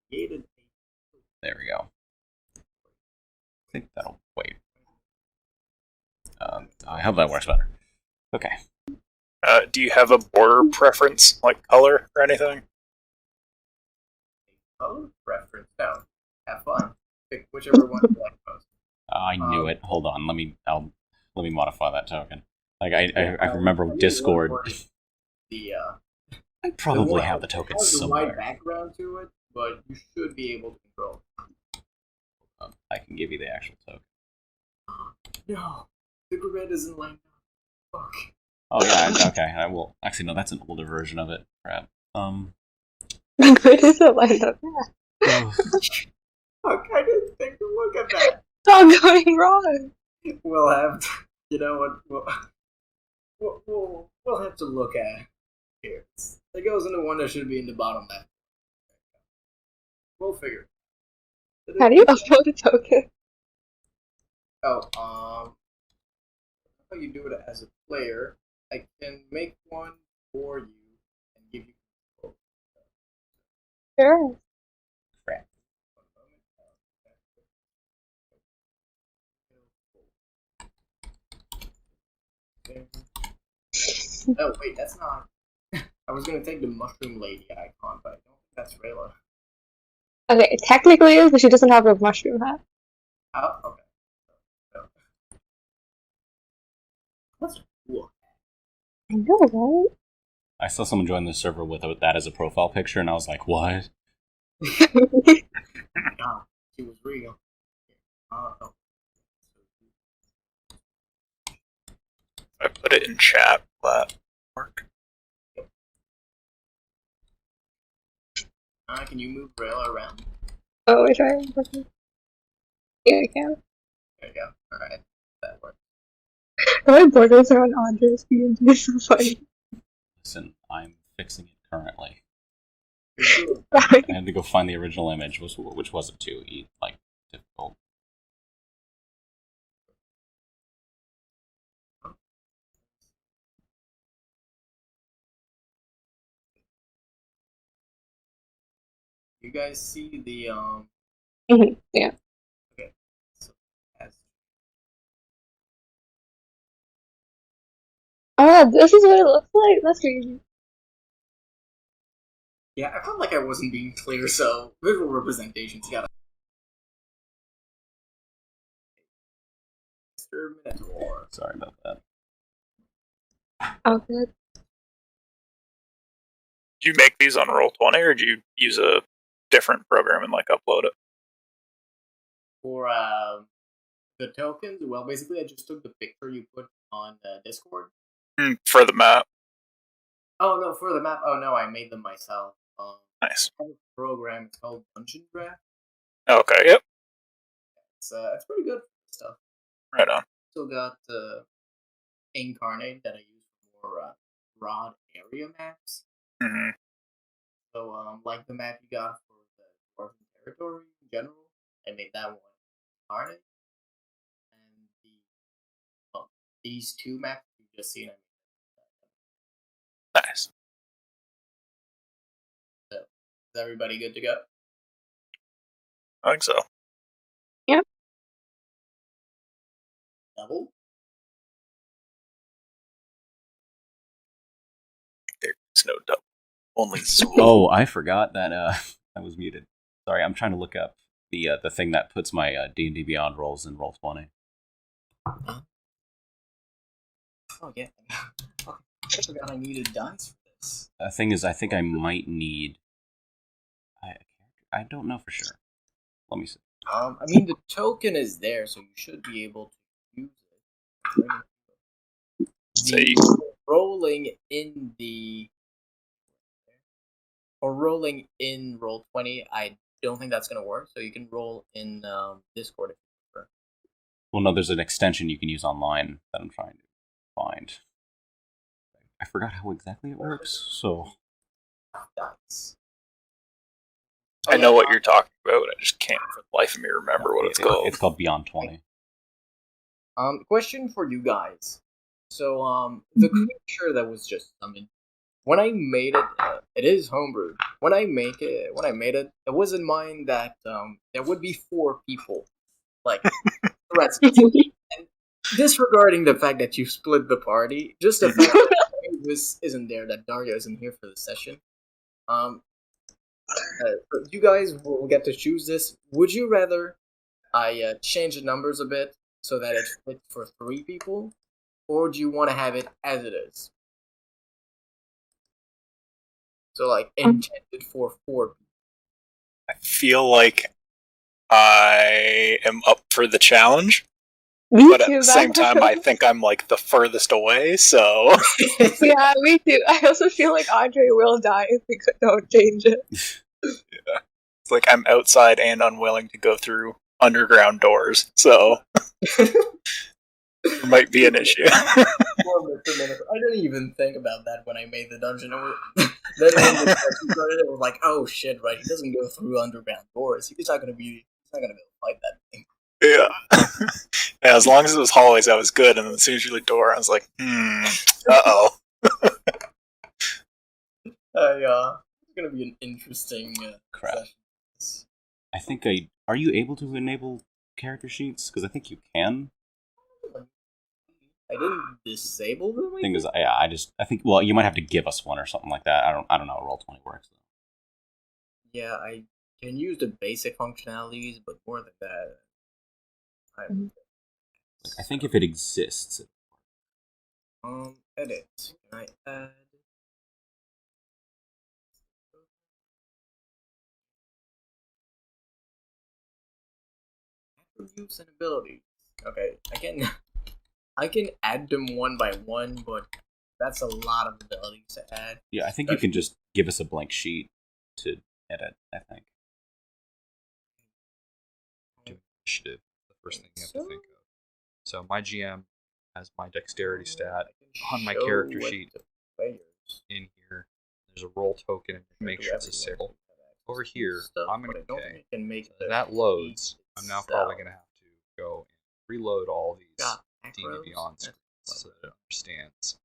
Created. There we go. I think that'll wait. I hope that works better. Okay. Do you have a border preference, like color or anything? Color preference. No. Have fun. Pick whichever one you like most. I knew it. Hold on. Let me modify that token. Like I remember I mean, Discord. The I probably have the token it has a somewhere. wide background to it, but you should be able to control it. I can give you the actual token. No, the grid isn't lined up. Fuck. Oh yeah, okay. I will. Actually, no, that's an older version of it. Crap. Good is it lined up? Fuck, I didn't think to look at that. It's all going wrong. We'll have to, you know what? We'll have to look at here. It goes into one that should be in the bottom left. We'll figure. How do you upload a token? Oh, how you do it as a player? I can make one for you and give you control. Sure. Crap. Oh wait, that's not. I was gonna take the mushroom lady icon, but I don't think that's Rayla. Okay, it technically is, but she doesn't have a mushroom hat. Oh, okay. That's cool. I know, right? I saw someone join the server with that as a profile picture, and I was like, "What?" Ah, she was real. Oh. I put it in chat. That work. Can you move Rayla around? Oh, we try. Yeah, I can. There you go. Alright. That works. My borders are on Andre's B&B, it's so funny. Listen, I'm fixing it currently. Good. I had to go find the original image, which wasn't too difficult. You guys see the Yeah. Okay. So Oh, this is what it looks like? That's crazy. yeah, I felt like I wasn't being clear, so visual representations gotta Mr. Minotaur. Sorry about that. Oh, good. Do you make these on Roll20, or do you use a different program and upload it? For the tokens, well, basically, I just took the picture you put on Discord. For the map. Oh no, for the map. Oh no, I made them myself. Nice. I have a program. It's called Dungeon Draft. Okay. Yep. It's pretty good stuff. Right on. Still got Incarnate that I use for broad area maps. Mm-hmm. So like the map you got for the Dwarven territory in general, I made that one Incarnate, and these two maps you've just seen. Nice. So is everybody good to go? I think so. Yep. Double. There's no double. Only Zool. Oh, I forgot that I was muted. Sorry, I'm trying to look up the thing that puts my D&D Beyond rolls in Roll20. Oh yeah. I forgot I needed dice for this. The thing is, I think I might need. I don't know for sure. Let me see. I mean the token is there, so you should be able to use it. Say Rolling in the or rolling in Roll20, I don't think that's gonna work. So you can roll in Discord if you prefer. Well, no, there's an extension you can use online that I'm trying to find. I forgot how exactly it works, so. Dice. I know what you're talking about. I just can't for the life of me remember what it's called. It's called Beyond 20. Question for you guys. So the creature that was just summoned, when I made it, it is homebrewed. When I made it, it was in mind that there would be 4 people, like the rest. And disregarding the fact that you split the party, just the fact that this isn't there, that Dario isn't here for the session. You guys will get to choose this. Would you rather I change the numbers a bit so that it fits for 3 people, or do you want to have it as it is? So, like, intended for 4 people. I feel like I am up for the challenge, Me but at too, the same man. time, I think I'm like the furthest away. So Yeah, me too. I also feel like Andre will die if we don't change it. yeah, it's like I'm outside and unwilling to go through underground doors. So it might be an issue. I didn't even think about that when I made the dungeon. Then when the session started, it was like, oh shit, right? He doesn't go through underground doors. He's not gonna be able to fight that thing. Yeah. Yeah, as long as it was hallways, I was good. And then as soon as you the door, I was like, uh-oh. It's gonna be an interesting Crap. session. I think are you able to enable character sheets? Because I think you can. I didn't disable them. Thing is, I think. Well, you might have to give us one or something like that. I don't know how Roll20 works. Yeah, I can use the basic functionalities, but more than that, I think if it exists. Edit. Can I add? Attributes and abilities. Okay, I can add them one by one, but that's a lot of abilities to add. Yeah, I think you can just give us a blank sheet to edit, I think. Initiative, the first thing you have to think of. So my GM has my dexterity stat on my character sheet in here. There's a roll token and make sure it's a sale. Over here, I'm going to okay. So that loads. I'm now probably going to have to go and reload all these D&D Beyond screens so that it understands.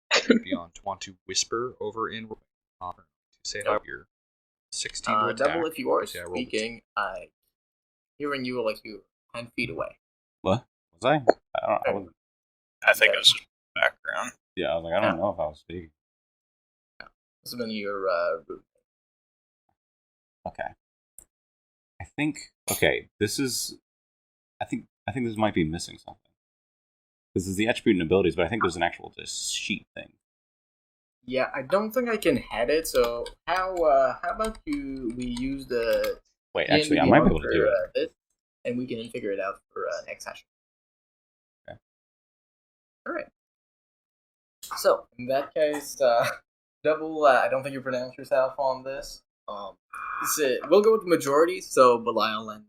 Beyond to want to whisper over in to say how you're 16 to attack. Double if you are speaking. Hearing you like you're 10 feet away. What? Was I? I wasn't. I think it was just background. Yeah, I was like, I don't know if I was speaking. This has been your route. Okay. I think. Okay, this is. I think this might be missing something. This is the attribute and abilities, but I think there's an actual just sheet thing. Yeah, I don't think I can head it. So how about we use the. Wait, actually, I might be able to do it. And we can figure it out for next session. Okay. All right. So in that case, double. I don't think you pronounced yourself on this. We'll go with the majority. So Belial and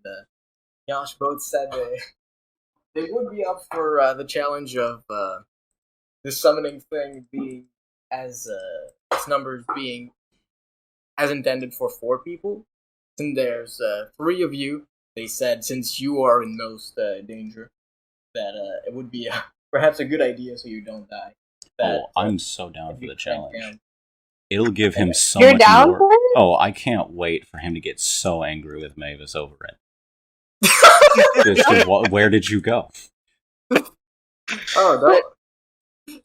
Yash both said they would be up for the challenge of the summoning thing being as its numbers being as intended for 4 people. And there's 3 of you. They said since you are in most danger, that it would be perhaps a good idea so you don't die. I'm so down for the challenge. It'll give him so You're much down more. for it? Oh, I can't wait for him to get so angry with Mavis over it. Where did you go? Oh, no.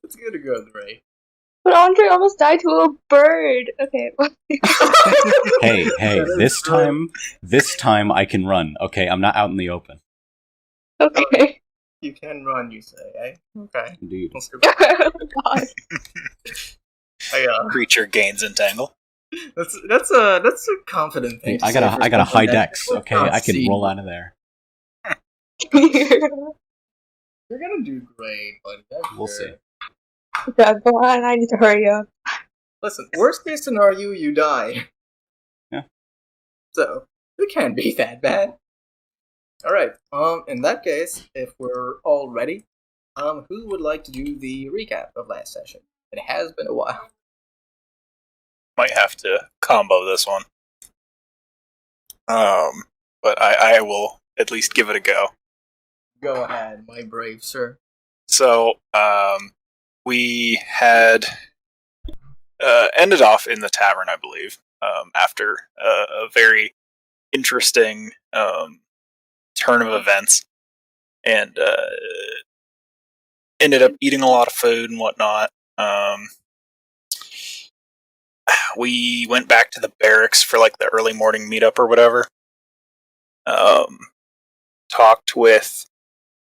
It's good to go, Ray. But Andre almost died to a bird. Okay. Hey, this time I can run. Okay, I'm not out in the open. Okay. You can run, you say, eh? Okay. Indeed. Oh God. Creature gains entangle. That's a confident thing. I got a high dex. Okay, I can roll out of there. You're gonna do great, but We'll see. Yeah, go on. I need to hurry up. Listen, worst case scenario, you die. Yeah. So it can't be that bad. All right. In that case, if we're all ready, who would like to do the recap of last session? It has been a while. Might have to combo this one. But I will at least give it a go. Go ahead, my brave sir. So, we had ended off in the tavern, I believe, after a very interesting turn of events, and ended up eating a lot of food and whatnot. We went back to the barracks for like the early morning meetup or whatever. Talked with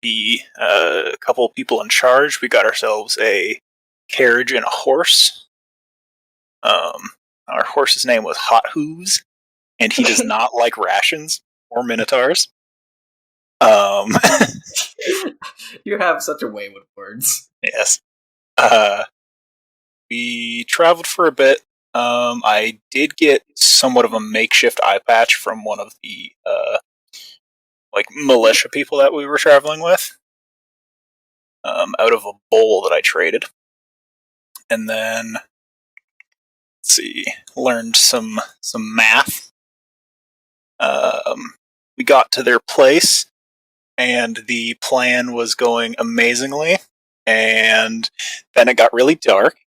the couple of people in charge. We got ourselves a carriage and a horse. Our horse's name was Hot Hooves, and he does not like rations or minotaurs. You have such a way with words. Yes. We traveled for a bit. I did get somewhat of a makeshift eye patch from one of the like militia people that we were traveling with, out of a bowl that I traded, and then let's see, learned some math. We got to their place, and the plan was going amazingly, and then it got really dark.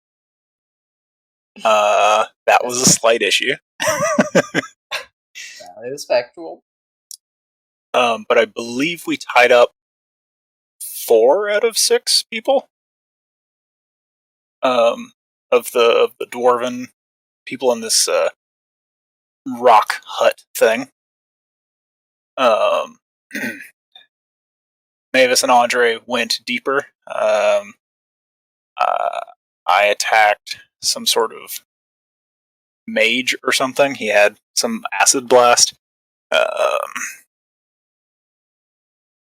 That was a slight issue. That is factual. But I believe we tied up 4 out of 6 people. Of the dwarven people in this rock hut thing. Mavis and Andre went deeper. I attacked some sort of mage or something. He had some acid blast.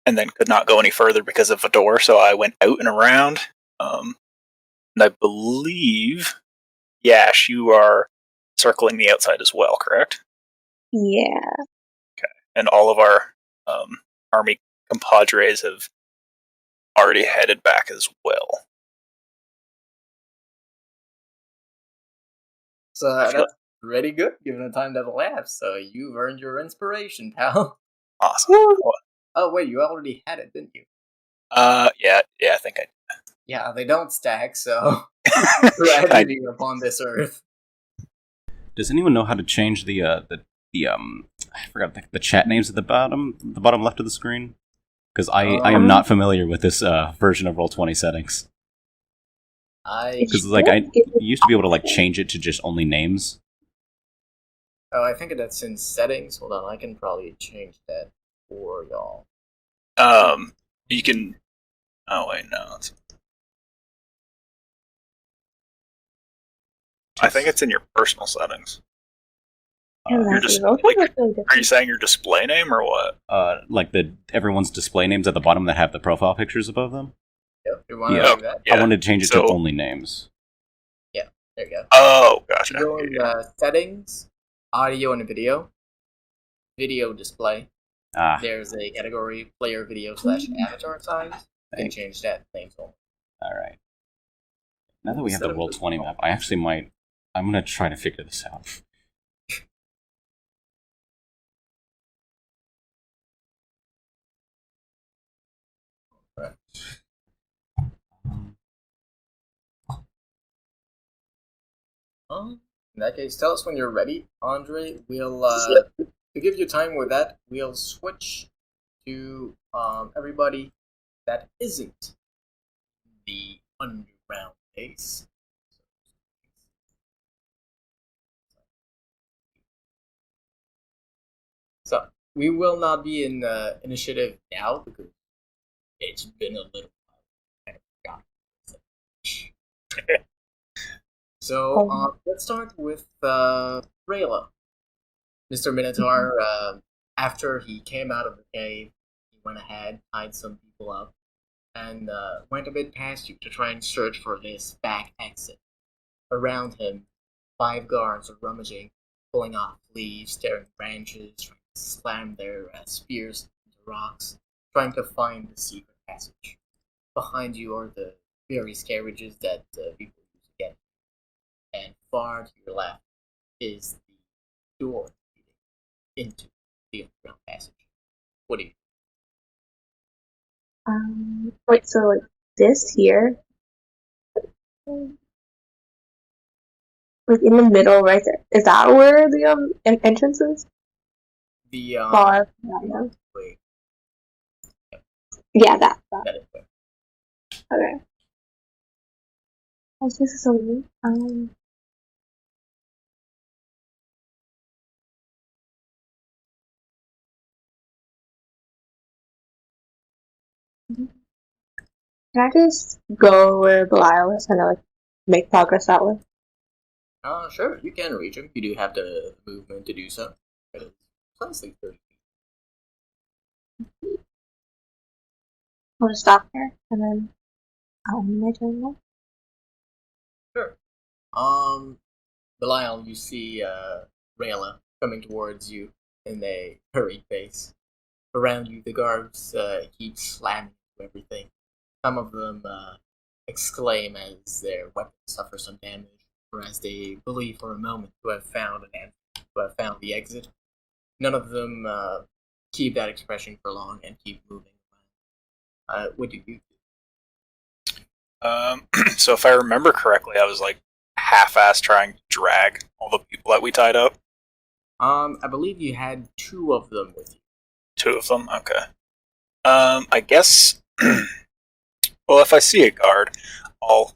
And then could not go any further because of a door, so I went out and around. And I believe, Yash, you are circling the outside as well, correct? Yeah. Okay. And all of our army compadres have already headed back as well. So that's pretty good, given the time that elapsed. So you've earned your inspiration, pal. Awesome. Oh wait, you already had it, didn't you? Yeah, I think I did. Yeah, they don't stack, so tragedy upon this earth. Does anyone know how to change the I forgot the chat names at the bottom left of the screen? Because I am not familiar with this version of Roll20 settings. Because like I used to be able to like change it to just only names. Oh, I think that's in settings. Hold on, I can probably change that for y'all. You can. Oh wait, no. I think it's in your personal settings. Are you saying your display name or what? Like everyone's display names at the bottom that have the profile pictures above them. Yep. You want to do that? I wanted to change it to only names. Yeah, there you go. Oh, gotcha. You go in settings, audio and video, video display. There's a category player video / avatar size. You can change that names only. All right. Now that we have the Roll20 map, I actually might. I'm gonna try to figure this out. Right. In that case, tell us when you're ready, Andre. We'll to give you time with that, we'll switch to everybody that isn't the underground base. So we will not be in initiative now because it's been a little while. I forgot. So let's start with Rayla. Mr. Minotaur, after he came out of the cave, he went ahead, tied some people up, and went a bit past you to try and search for this back exit. Around him, 5 guards are rummaging, pulling off leaves, tearing branches, trying to slam their spears into rocks, trying to find the secret passage. Behind you are the various carriages that people use to get. And far to your left is the door leading into the underground passage. What do you do? Wait, so like this here? like in the middle, right there. Is that where the entrance is? The Bar. Yeah. wait, Yeah, that. that is it. Okay. Oh, this is so neat. Can I just go where Belial is and like make progress that way? Sure, you can reach him. You do have the movement to do so. It is precisely 30 feet. I'll just stop here and then I'll end my turn now. Sure. Belial, you see Rayla coming towards you in a hurried pace. Around you, the guards keep slamming into everything. Some of them exclaim as their weapons suffer some damage, or as they believe for a moment to have found the exit. None of them keep that expression for long and keep moving around. What do you do? So if I remember correctly, I was like half-ass trying to drag all the people that we tied up. I believe you had 2 of them with you. 2 of them? Okay. I guess... well, if I see a guard, I'll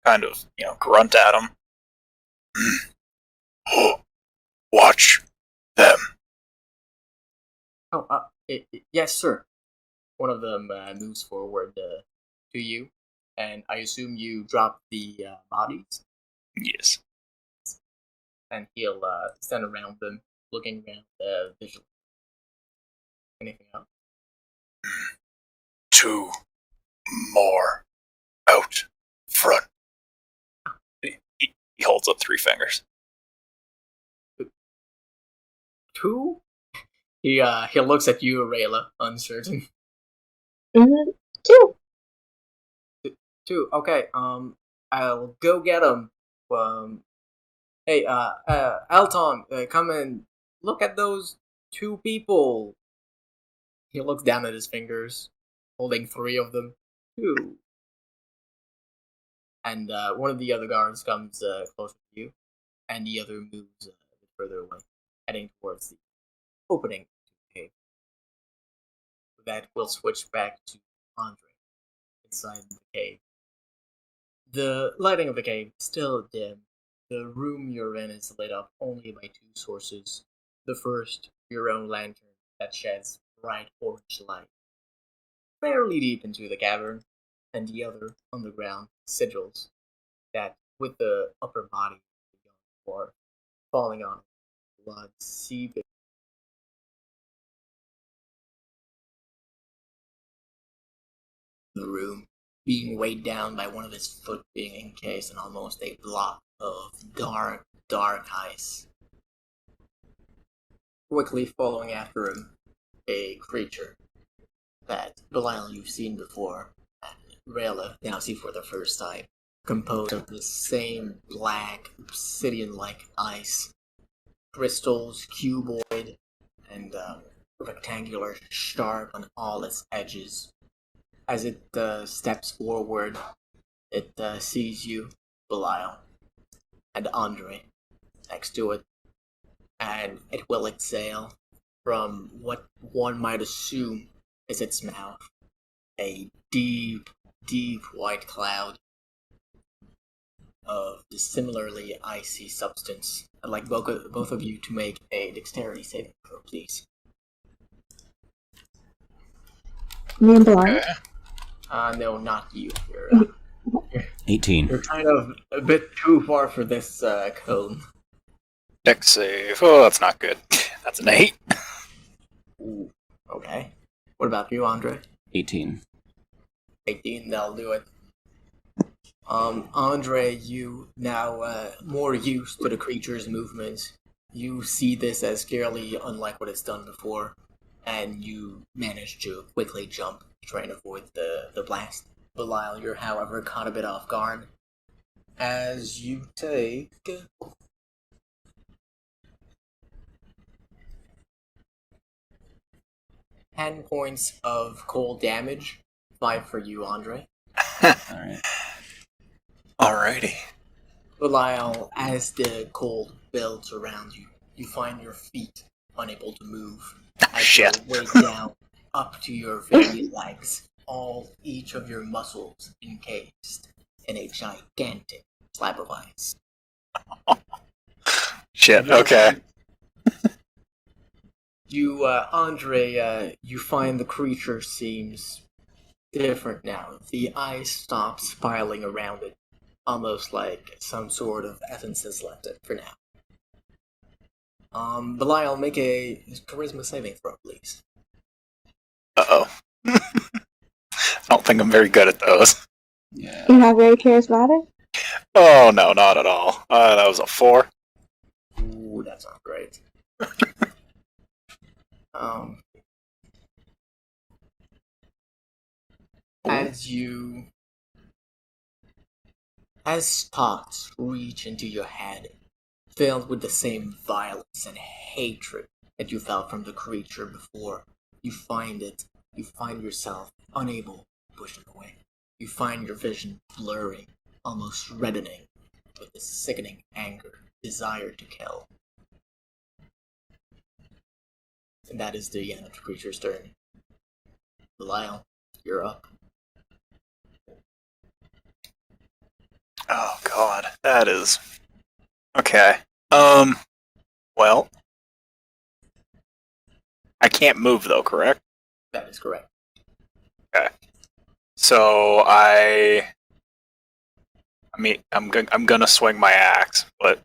kind of, grunt at him. Watch them. Oh, yes, sir. One of them moves forward to you, and I assume you drop the bodies, Yes. and he'll stand around them, looking around visually. Anything else? 2 more out front. He holds up 3 fingers. 2? He looks at you, Rayla, uncertain. 2. 2. Okay. I'll go get him. Hey, Alton, come and look at those 2 people. He looks down at his fingers, holding 3 of them. 2. And one of the other guards comes closer to you, and the other moves a bit further away, heading towards the opening to the cave. With that, we'll switch back to Andre inside the cave. The lighting of the cave is still dim. The room you're in is lit up only by 2 sources. The first, your own lantern that sheds bright orange light, fairly deep into the cavern, and the other, underground, sigils that, with the upper body of the young dwarf falling on it, blood seeping. The room, being weighed down by one of his foot being encased in almost a block of dark, dark ice. Quickly following after him, a creature that Belial you've seen before, and Rayla now see for the first time, composed of the same black, obsidian-like ice, crystals, cuboid, and rectangular, sharp on all its edges. As it steps forward, it sees you, Belial, and Andre next to it, and it will exhale from what one might assume is its mouth a deep, deep white cloud of the similarly icy substance. I'd like both of you to make a dexterity saving throw, please. Me and Belial? No, not you. 18. You're kind of a bit too far for this cone. Dex save. Oh, that's not good. That's an 8. Ooh, okay. What about you, Andre? 18. 18, that'll do it. Andre, you now more used to the creature's movements. You see this as fairly unlike what it's done before, and you manage to quickly jump to try and avoid the blast. Belial, you're however caught a bit off guard as you take 10 points of cold damage. 5 for you, Andre. Alright. Alrighty. Belial, as the cold builds around you, you find your feet unable to move. As Shit. you're weighed down up to your very legs, each of your muscles encased in a gigantic slab of ice. Shit. Okay. You, Andre, you find the creature seems different now. The ice stops spiraling around it, almost like some sort of essence has left it for now. Belial, make a charisma saving throw, please. Uh-oh. I don't think I'm very good at those. Yeah. You're not very charismatic? Oh, no, not at all. That was a 4. Ooh, that's not great. um, as thoughts reach into your head, filled with the same violence and hatred that you felt from the creature before, you find yourself unable to push it away. You find your vision blurring, almost reddening, with this sickening anger, desire to kill. And that is the end of the creature's turn. Belial, you're up. Oh, God. That is... Okay. Well... I can't move, though, correct? That is correct. So I mean, I'm gonna swing my axe, but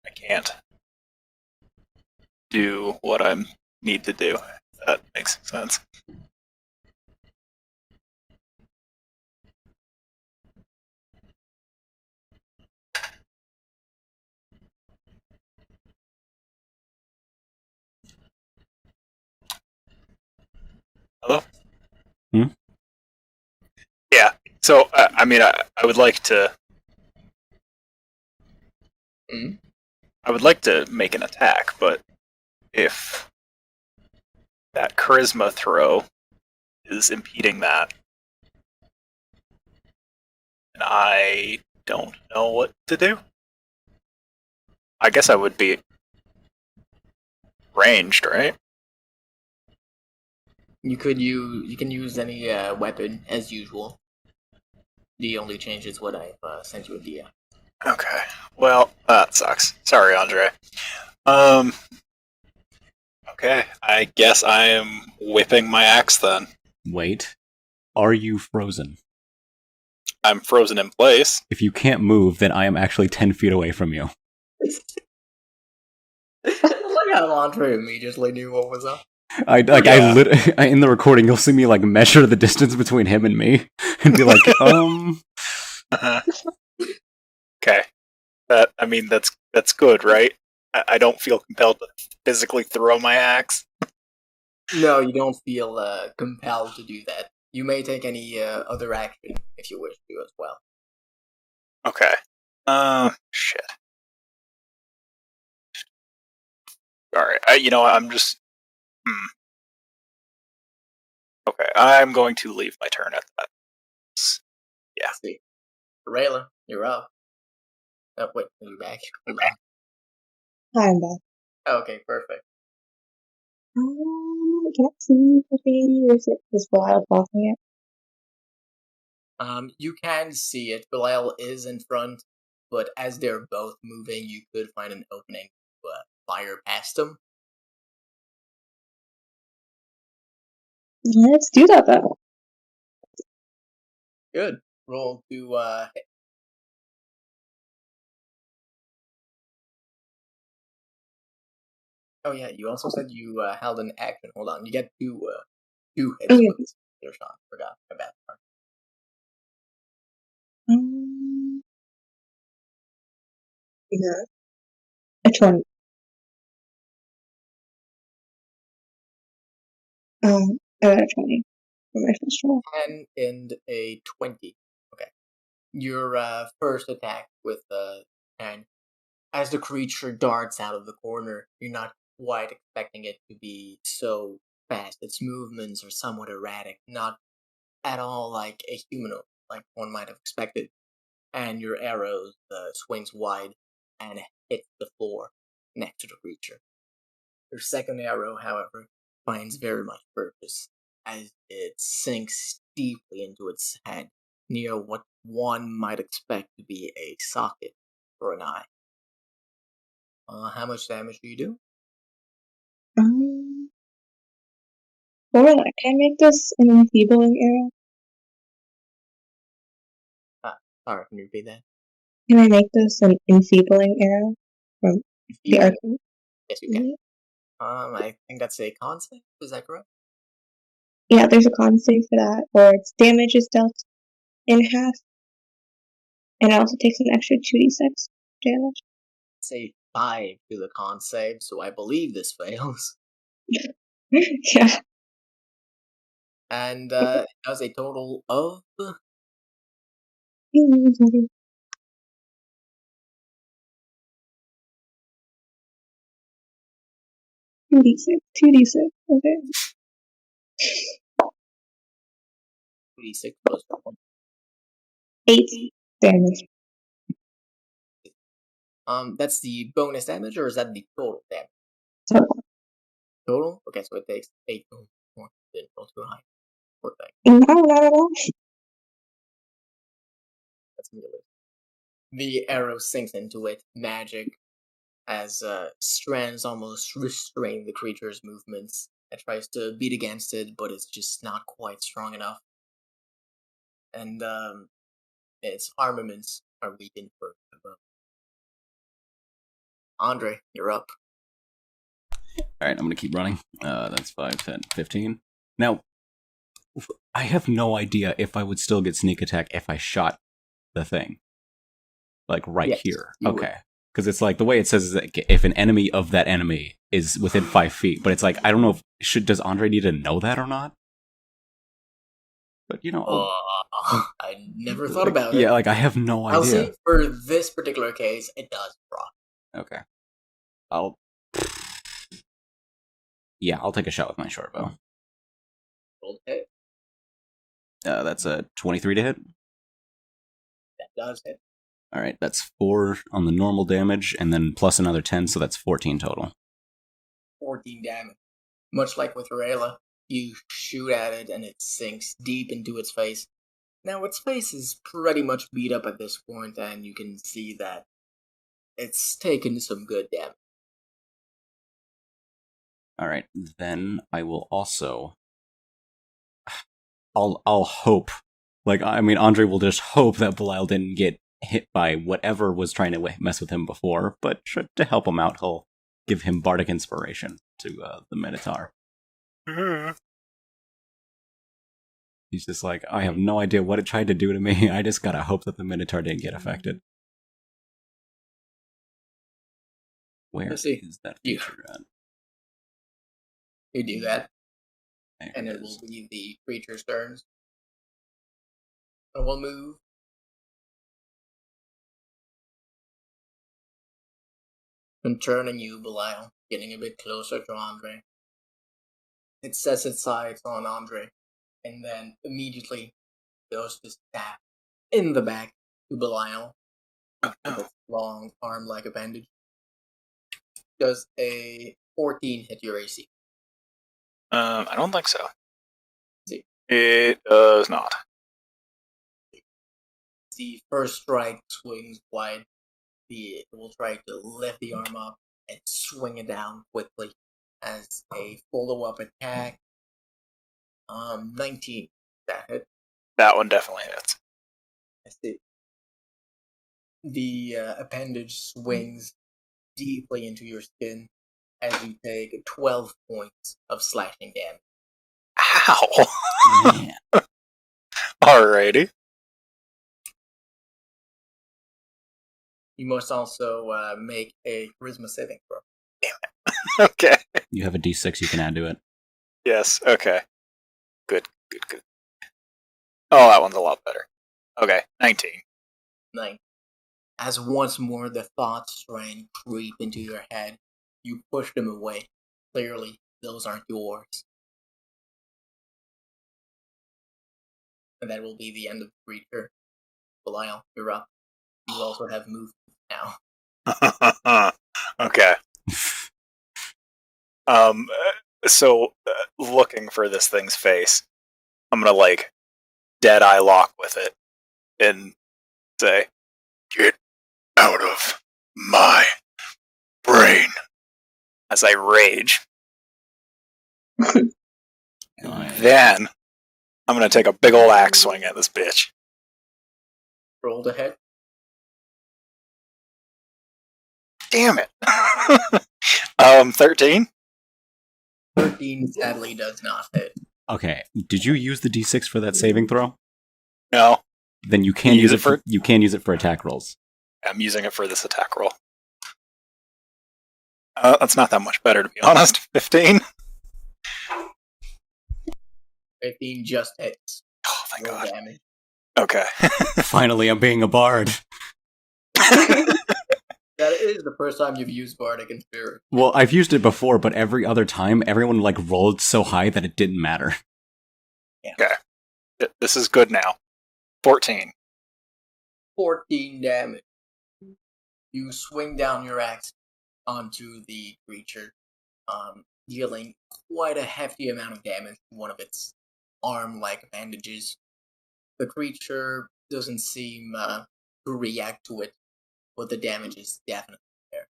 I can't do what I need to do. If that makes sense. Hello? Hmm? Yeah. So I mean, I would like to. Mhm. I would like to make an attack, but if that charisma throw is impeding that, and I don't know what to do, I guess I would be ranged, right? You can use any weapon as usual. The only change is what I've sent you a DM. Okay. Well, that sucks. Sorry, Andre. Okay. I guess I am whipping my axe then. Wait. Are you frozen? I'm frozen in place. If you can't move, then I am actually 10 feet away from you. Look how Andre immediately knew what was up. Yeah. In the recording, you'll see me like measure the distance between him and me, and be like, Uh-huh. Okay. I mean, that's good, right? I don't feel compelled to physically throw my axe. No, you don't feel compelled to do that. You may take any other action if you wish to as well. Okay. Shit. Alright. You know what? I'm just... Okay. I'm going to leave my turn at that. Yeah. Let's see. Rayla, you're up. Oh, wait, are you back? Hold on. I'm back. Okay, perfect. Can't see the baby, or is it just Belial blocking it? You can see it. Belial is in front, but as they're both moving, you could find an opening to fire past them. Let's do that then. Good. Roll to hit. Oh yeah, you also said you held an action. Hold on, you get two hits Okay. with your shot. Forgot my bad. Yeah. A 20. A 20 for my first roll. 10 and a 20. Okay. Your first attack with 10. As the creature darts out of the corner, you're not quite expecting it to be so fast. Its movements are somewhat erratic, not at all like a humanoid. like one might have expected, and your arrow swings wide and hits the floor next to the creature. Your second arrow, however, finds very much purpose as it sinks deeply into its head, near what one might expect to be a socket for an eye. How much damage do you do? Hold on, can I make this an enfeebling arrow? Sorry, can you repeat that? Can I make this an enfeebling arrow from the arcane? Yes, you can. I think that's a con save. Is that correct? Yeah, there's a con save for that, or its damage is dealt in half, and it also takes an extra 2d6 damage. Say 5 to the con save, so I believe this fails. Yeah. And it does a total of 2d6, okay. 2d6 plus 1. 8 damage. That's the bonus damage, or is that the total damage? Total. Total? Okay, so it takes 8 more. Didn't roll too high. Poor thing. No, not at all. That's really. The arrow sinks into it, magic, as strands almost restrain the creature's movements. It tries to beat against it, but it's just not quite strong enough. And its armaments are weakened for above. Andre, you're up. All right, I'm going to keep running. That's 5, 10, 15. Now, I have no idea if I would still get sneak attack if I shot the thing. Like right Yes, here. you Okay. Because it's like the way it says is that if an enemy of that enemy is within 5 feet. But it's like, I don't know if does Andre need to know that or not? But I never thought about it. Yeah, like I have no idea. I'll say for this particular case, it does, bro. Okay. I'll take a shot with my short bow. Roll to hit. That's a 23 to hit. That does hit. All right, that's 4 on the normal damage, and then plus another 10, so that's 14 total. 14 damage. Much like with Rayla, you shoot at it and it sinks deep into its face. Now, its face is pretty much beat up at this point, and you can see that it's taken some good damage. All right, then I will also. I'll hope. Like, I mean, Andre will just hope that Belial didn't get hit by whatever was trying to mess with him before, but to help him out, he'll give him bardic inspiration to the Minotaur. He's just like, I have no idea what it tried to do to me. I just gotta hope that the Minotaur didn't get affected. Where is that feature at? You do that, There and it will be the creature's turns. And we'll move. And turning you, Belial, getting a bit closer to Andre. It sets its sights on Andre, and then immediately goes to stab in the back to Belial with its long arm-like appendage. Does a 14 hit your AC? I don't think so. See. It does not. The first strike swings wide. It will try to lift the arm up and swing it down quickly as a follow-up attack. 19. That hit. That one definitely hits. I see. The appendage swings deeply into your skin as you take 12 points of slashing damage. Ow! Man. Alrighty. You must also make a charisma saving throw. Okay. You have a d6 you can add to it. Yes, okay. Good. Oh, that one's a lot better. Okay, 19. 9. As once more the thoughts try and creep into your head, you push them away. Clearly, those aren't yours. And that will be the end of the creature. Belial, you're up. You also have movement now. Okay. So looking for this thing's face, I'm gonna like dead eye lock with it and say, "Get out of my brain," as I rage. Then I'm gonna take a big old axe swing at this bitch. Roll the hit. Damn it. 13. 13 sadly does not hit. Okay, did you use the d6 for that saving throw? No, Then you can use it for you can use it for attack rolls. I'm using it for this attack roll. That's not that much better, to be honest. 15. 15 just hits. Oh, thank Roll God. damage. Okay. Finally, I'm being a bard. That is the first time you've used Bardic Inspiration. Well, I've used it before, but every other time, everyone like rolled so high that it didn't matter. This is good now. 14. 14 damage. You swing down your axe onto the creature, dealing quite a hefty amount of damage to one of its arm-like bandages. The creature doesn't seem to react to it, but the damage is definitely there.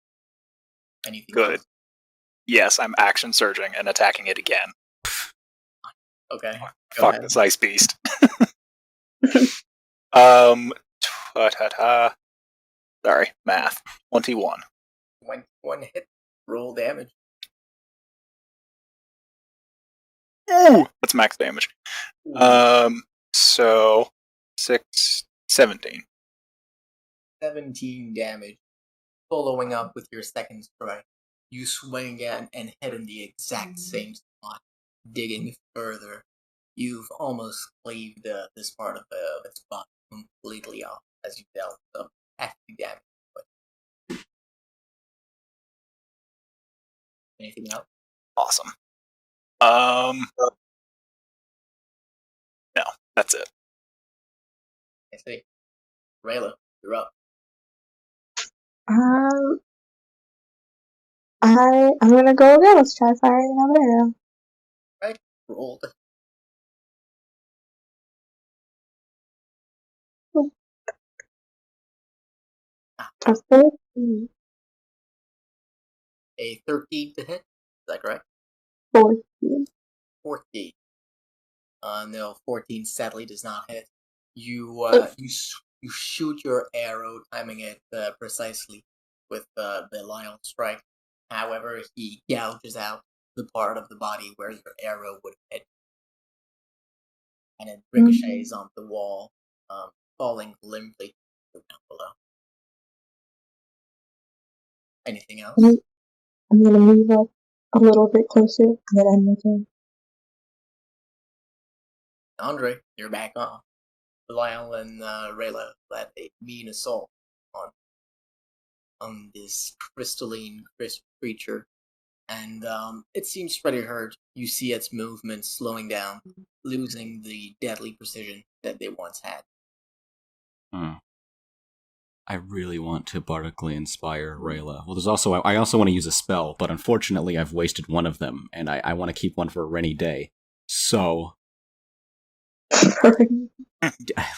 Anything Good. else? Yes, I'm action surging and attacking it again. Okay. Go Fuck ahead. this ice beast. Sorry, math. 21. One hit. Roll damage. Ooh, that's max damage. So 17. 17 damage. Following up with your second strike, you swing again and hit in the exact same spot. Digging further, you've almost cleaved this part of its body completely off as you dealt some hefty damage. Anything else? Awesome. No, that's it. I see. Rayla, you're up. I'm gonna go again. Let's try firing another arrow. Roll the A 13. a 13 to hit. Is that correct? 14. 14. No, 14 sadly does not hit. You you shoot your arrow, timing it precisely with Belial's strike. However, he gouges out the part of the body where your arrow would have hit, and it ricochets onto the wall, falling limply down below. Anything else? I'm gonna move up a little bit closer and then end my turn. Andre, you're back on. Belial and Rayla led a mean assault on this crystalline crisp creature, and it seems pretty hurt. You see its movement slowing down, losing the deadly precision that they once had. I really want to bardically inspire Rayla. Well, I also want to use a spell, but unfortunately I've wasted one of them, and I want to keep one for a rainy day. So,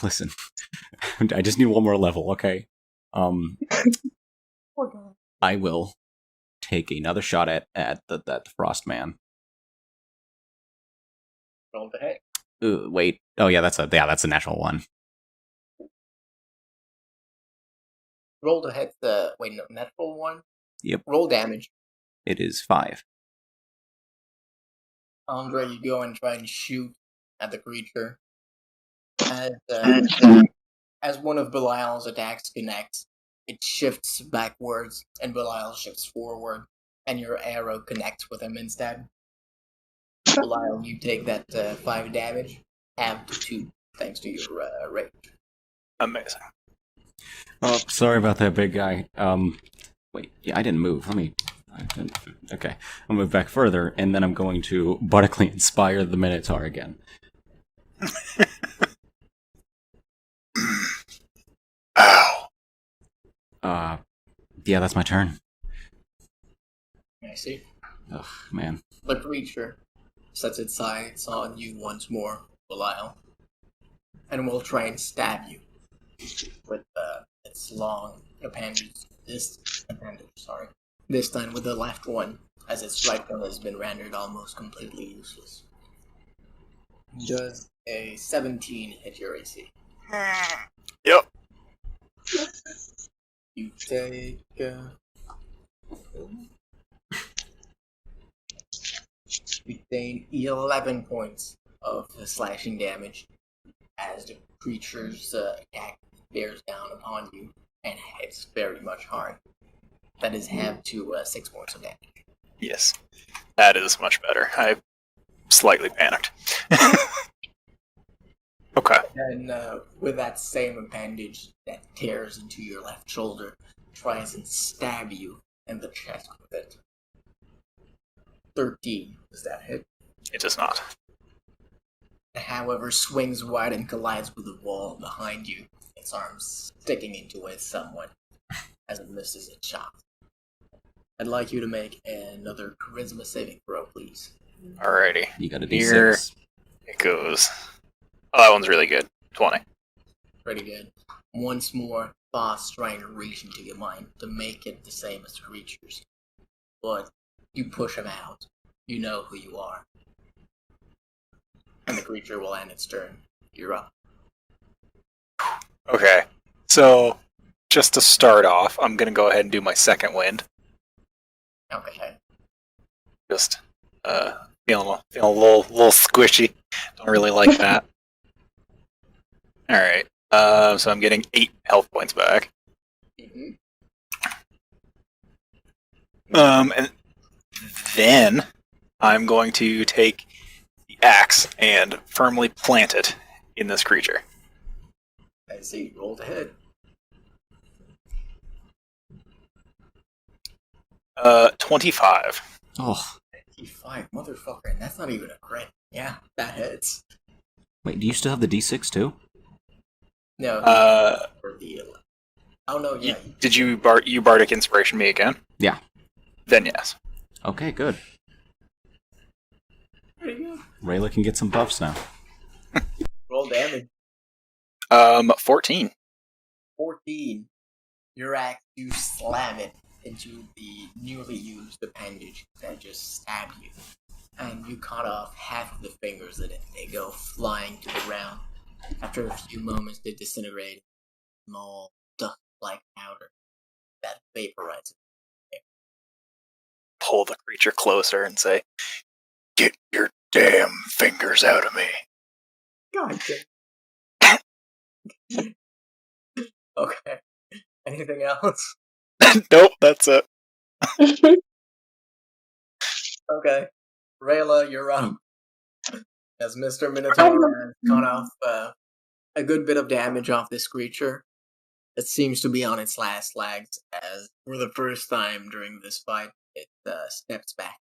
listen, I just need one more level, okay? I will take another shot at the Frost Man. Roll the hit. Wait. Oh yeah, that's a natural one. Roll the hit. Wait, no, natural one. Yep. Roll damage. It is 5. Andre, you go and try and shoot at the creature. As one of Belial's attacks connects, it shifts backwards, and Belial shifts forward, and your arrow connects with him instead. Belial, you take that 5 damage, half to 2, thanks to your rage. Amazing. Oh, sorry about that, big guy. Wait, yeah, I didn't move. Okay, I'll move back further, and then I'm going to bardically inspire the Minotaur again. Yeah, that's my turn. I see. Ugh, man. The creature sets its sights on you once more, Belial, and will try and stab you with its long appendage. This time with the left one, as its right one has been rendered almost completely useless. Does a 17 hit your AC? Yep. You take. You take 11 points of slashing damage as the creature's attack bears down upon you and hits very much hard. That is halved to 6 points of damage. Yes. That is much better. I slightly panicked. Okay. And with that same appendage that tears into your left shoulder, tries and stab you in the chest with it. 13. Does that hit? It does not. However, swings wide and collides with the wall behind you, its arms sticking into it somewhat as it misses its shot. I'd like you to make another charisma saving throw, please. Alrighty. You got a Here D6. it goes. Oh, that one's really good. 20. Pretty good. Once more, boss trying to reach into your mind to make it the same as the creatures. But you push him out. You know who you are. And the creature will end its turn. You're up. Okay. So, just to start off, I'm going to go ahead and do my second wind. Okay. Just feeling a little squishy. Don't really like that. Alright. So I'm getting 8 health points back. Mm-hmm. And then I'm going to take the axe and firmly plant it in this creature. I see. Roll to hit. 25. Oh, 55, motherfucker, and that's not even a crit. Yeah, that hits. wait, do you still have the D6 too? No, Uh, for the. Oh no, yeah. Did you bardic inspiration me again? Yeah. Then yes. Okay, good. Pretty good. Rayla can get some buffs now. Roll damage. 14. 14. Your axe, you slam it into the newly used appendage that just stabbed you. And you cut off half of the fingers in it. They go flying to the ground. After a few moments, they disintegrate. Small, dust-like powder that vaporizes. Pull the creature closer and say, "Get your damn fingers out of me." God damn. Okay. Anything else? Nope, that's it. Okay. Rayla, you're up. As Mr. Minotaur has cut off a good bit of damage off this creature, it seems to be on its last legs, as for the first time during this fight, it steps back.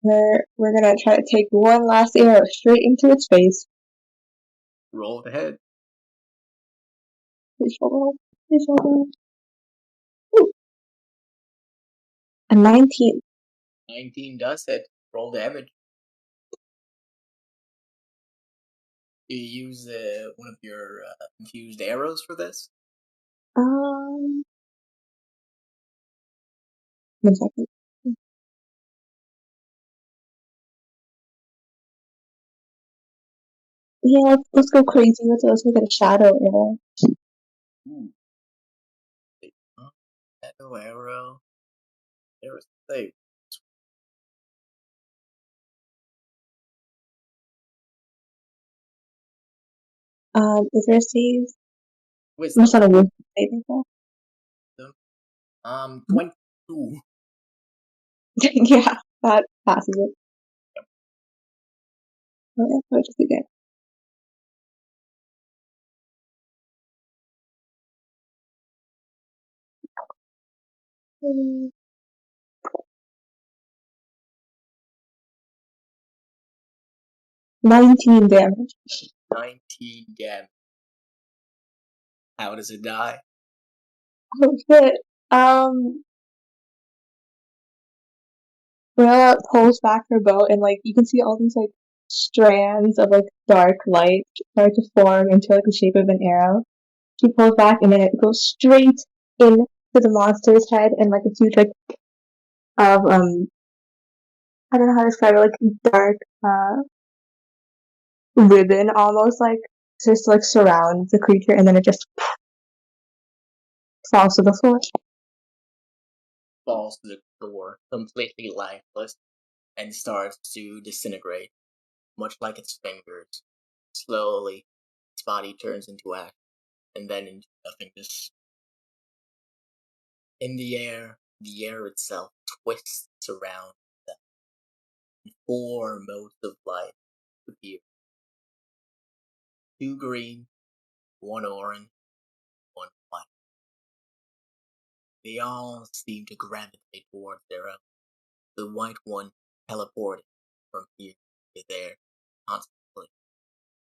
We're gonna try to take one last arrow straight into its face. Roll ahead. Please roll. Please roll. Ooh. A 19. 19 does hit. Roll damage. Do you use one of your infused arrows for this? 1 second. Yeah, let's go crazy. Let's make it a shadow arrow. Ooh. Shadow arrow. There is save. Is there a save? Wisdom. Must not a wisdom saving throw. 22. Yeah, that passes it. Okay, so just again. Mm, 19 damage. 19 damage. How does it die? Oh shit. Rilla pulls back her bow and like you can see all these like strands of like dark light start to form into like the shape of an arrow. She pulls back and then it goes straight into the monster's head and like a huge like of I don't know how to describe it, like dark ribbon almost like just like surrounds the creature and then it just falls to the floor. Falls to the floor, completely lifeless, and starts to disintegrate, much like its fingers. Slowly, its body turns into ash, and then into nothingness. In the air itself twists around them, and 4 modes of light appear. 2 green, 1 orange, 1 white. They all seem to gravitate towards their own. The white one teleported from here to there constantly.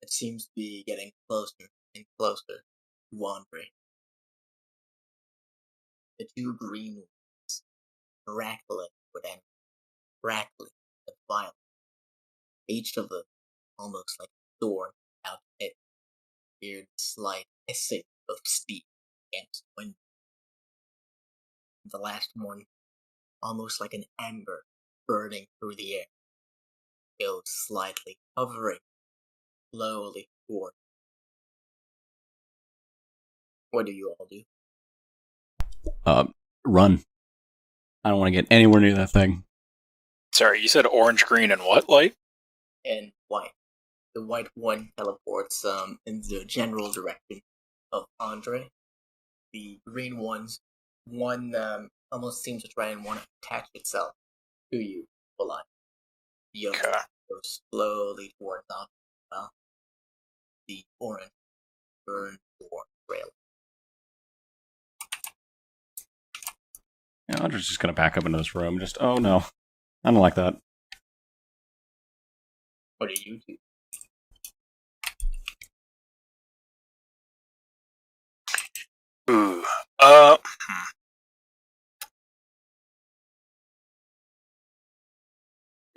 It seems to be getting closer and closer to Andre. The 2 green ones crackling with energy, crackling with violence. Each of them almost like a sword out to hit. Hear the slight hissing of steam against the window. The last one, almost like an ember burning through the air, goes slightly hovering slowly toward. What do you all do? Run. I don't want to get anywhere near that thing. Sorry, you said orange, green, and what light? And white. The white one teleports in the general direction of Andre. The green ones, one almost seems to try and want to attach itself to you, Bolai. The other Okay. goes slowly towards Andre. Well, the orange burns towards Rayla. Yeah, Andre's just gonna back up into this room. Just, oh no, I don't like that. What do you do? Ooh.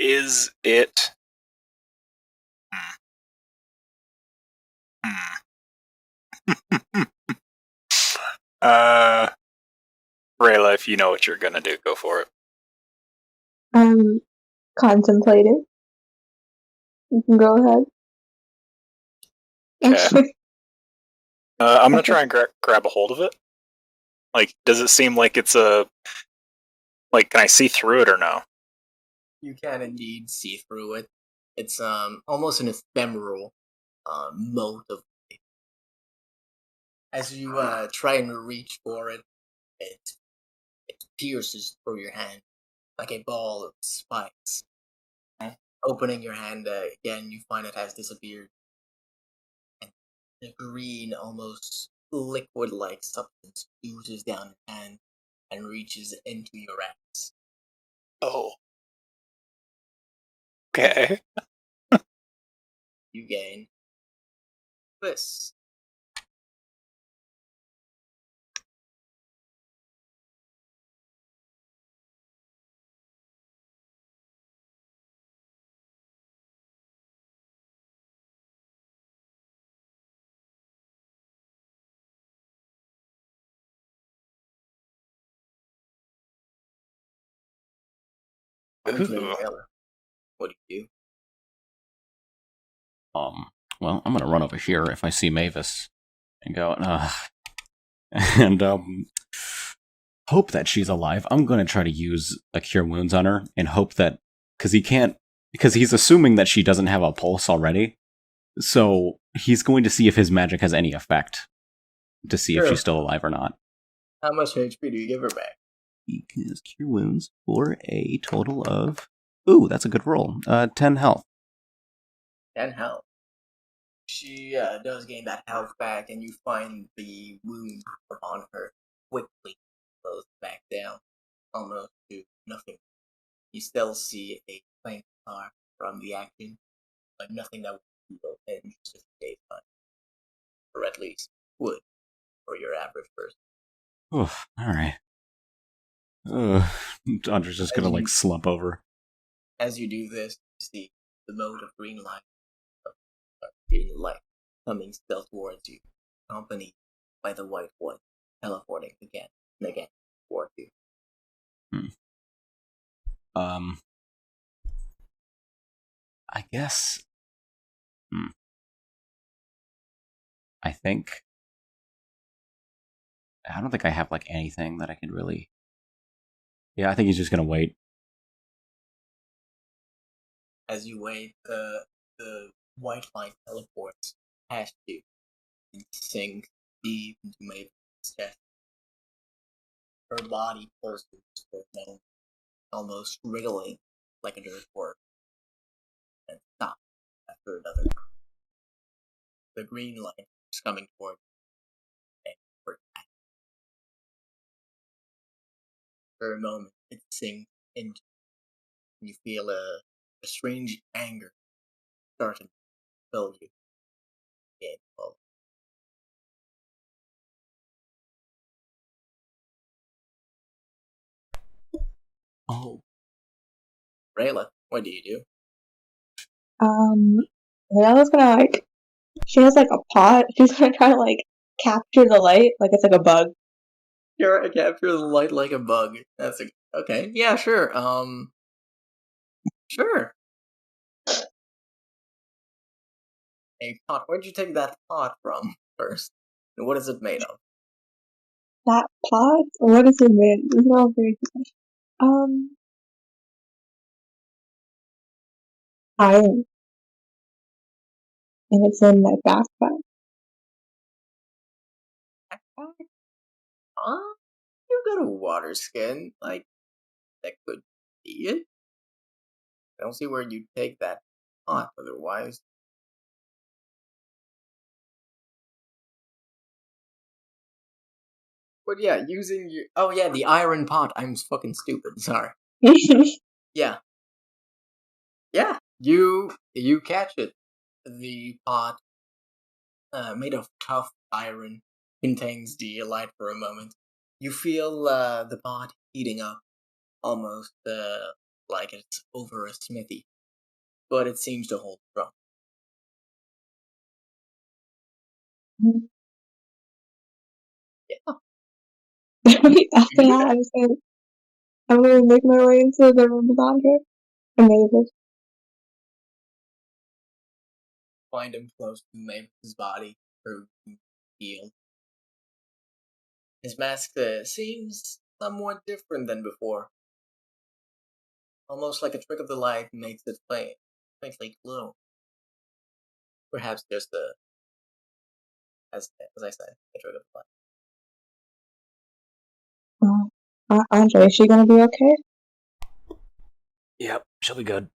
Is it? Uh, Rayla, if you know what you're gonna do, go for it. Contemplate it. You can go ahead. Okay. I'm gonna try and grab a hold of it. Like, does it seem like it's a... Like, can I see through it or no? You can indeed see through it. It's almost an ephemeral mote of light. As you try and reach for it, it pierces through your hand like a ball of spikes. Opening your hand again, you find it has disappeared. And the green, almost liquid-like substance oozes down your hand and reaches into your ass. Oh. Okay. You gain this. Ooh. What do you do? Well, I'm gonna run over here if I see Mavis and go, and hope that she's alive. I'm gonna try to use a cure wounds on her and hope that because he's assuming that she doesn't have a pulse already, so he's going to see if his magic has any effect to see if Sure. she's still alive or not. How much HP do you give her back? He can cure wounds for a total of, ooh, that's a good roll. 10 health. 10 health. She does gain that health back, and you find the wound upon her quickly closed back down, almost to nothing. You still see a faint scar from the action, but nothing that will heal in just a day's time. Or at least would. for your average person. Oof, alright. Andre's just gonna, like, slump over. As you do this, you see the mode of green light coming still towards you, accompanied by the white one teleporting again and again towards you. I guess. I think. I don't think I have, like, anything that I can really. Yeah, I think he's just gonna wait. As you wait, the white light teleports past you and sinks deep into Maven's chest. Her body pulses for a moment, almost wriggling like a dirt worm, and stops after another. The green light is coming toward you, and for a moment it sinks into you, and you feel a strange anger starting to fill you. Oh. Rayla, what do you do? Rayla's gonna, like, she has, like, a pot. She's gonna try to, like, capture the light like it's, like, a bug. You're a capture the light like a bug. That's okay. Yeah, sure. Sure. A pot. Where'd you take that pot from first? And what is it made of? That pot? What is it made? It's not very good. Iron. And it's in my backpack. You got a water skin. Like, that could be it. I don't see where you'd take that pot otherwise. But yeah, using your... Oh yeah, the iron pot. I'm fucking stupid. Sorry. Yeah. Yeah. You catch it. The pot, made of tough iron, contains the light for a moment. You feel the pot heating up, almost like it's over a smithy, but it seems to hold strong. Yeah. After that, I'm gonna make my way into the room with Andre. Amazing. Find him close to Mavis' body, her healed. His mask seems somewhat different than before. Almost like a trick of the light makes it faintly glow. Perhaps just as I said, a trick of the light. Andre, is she gonna be okay? Yep, she'll be good.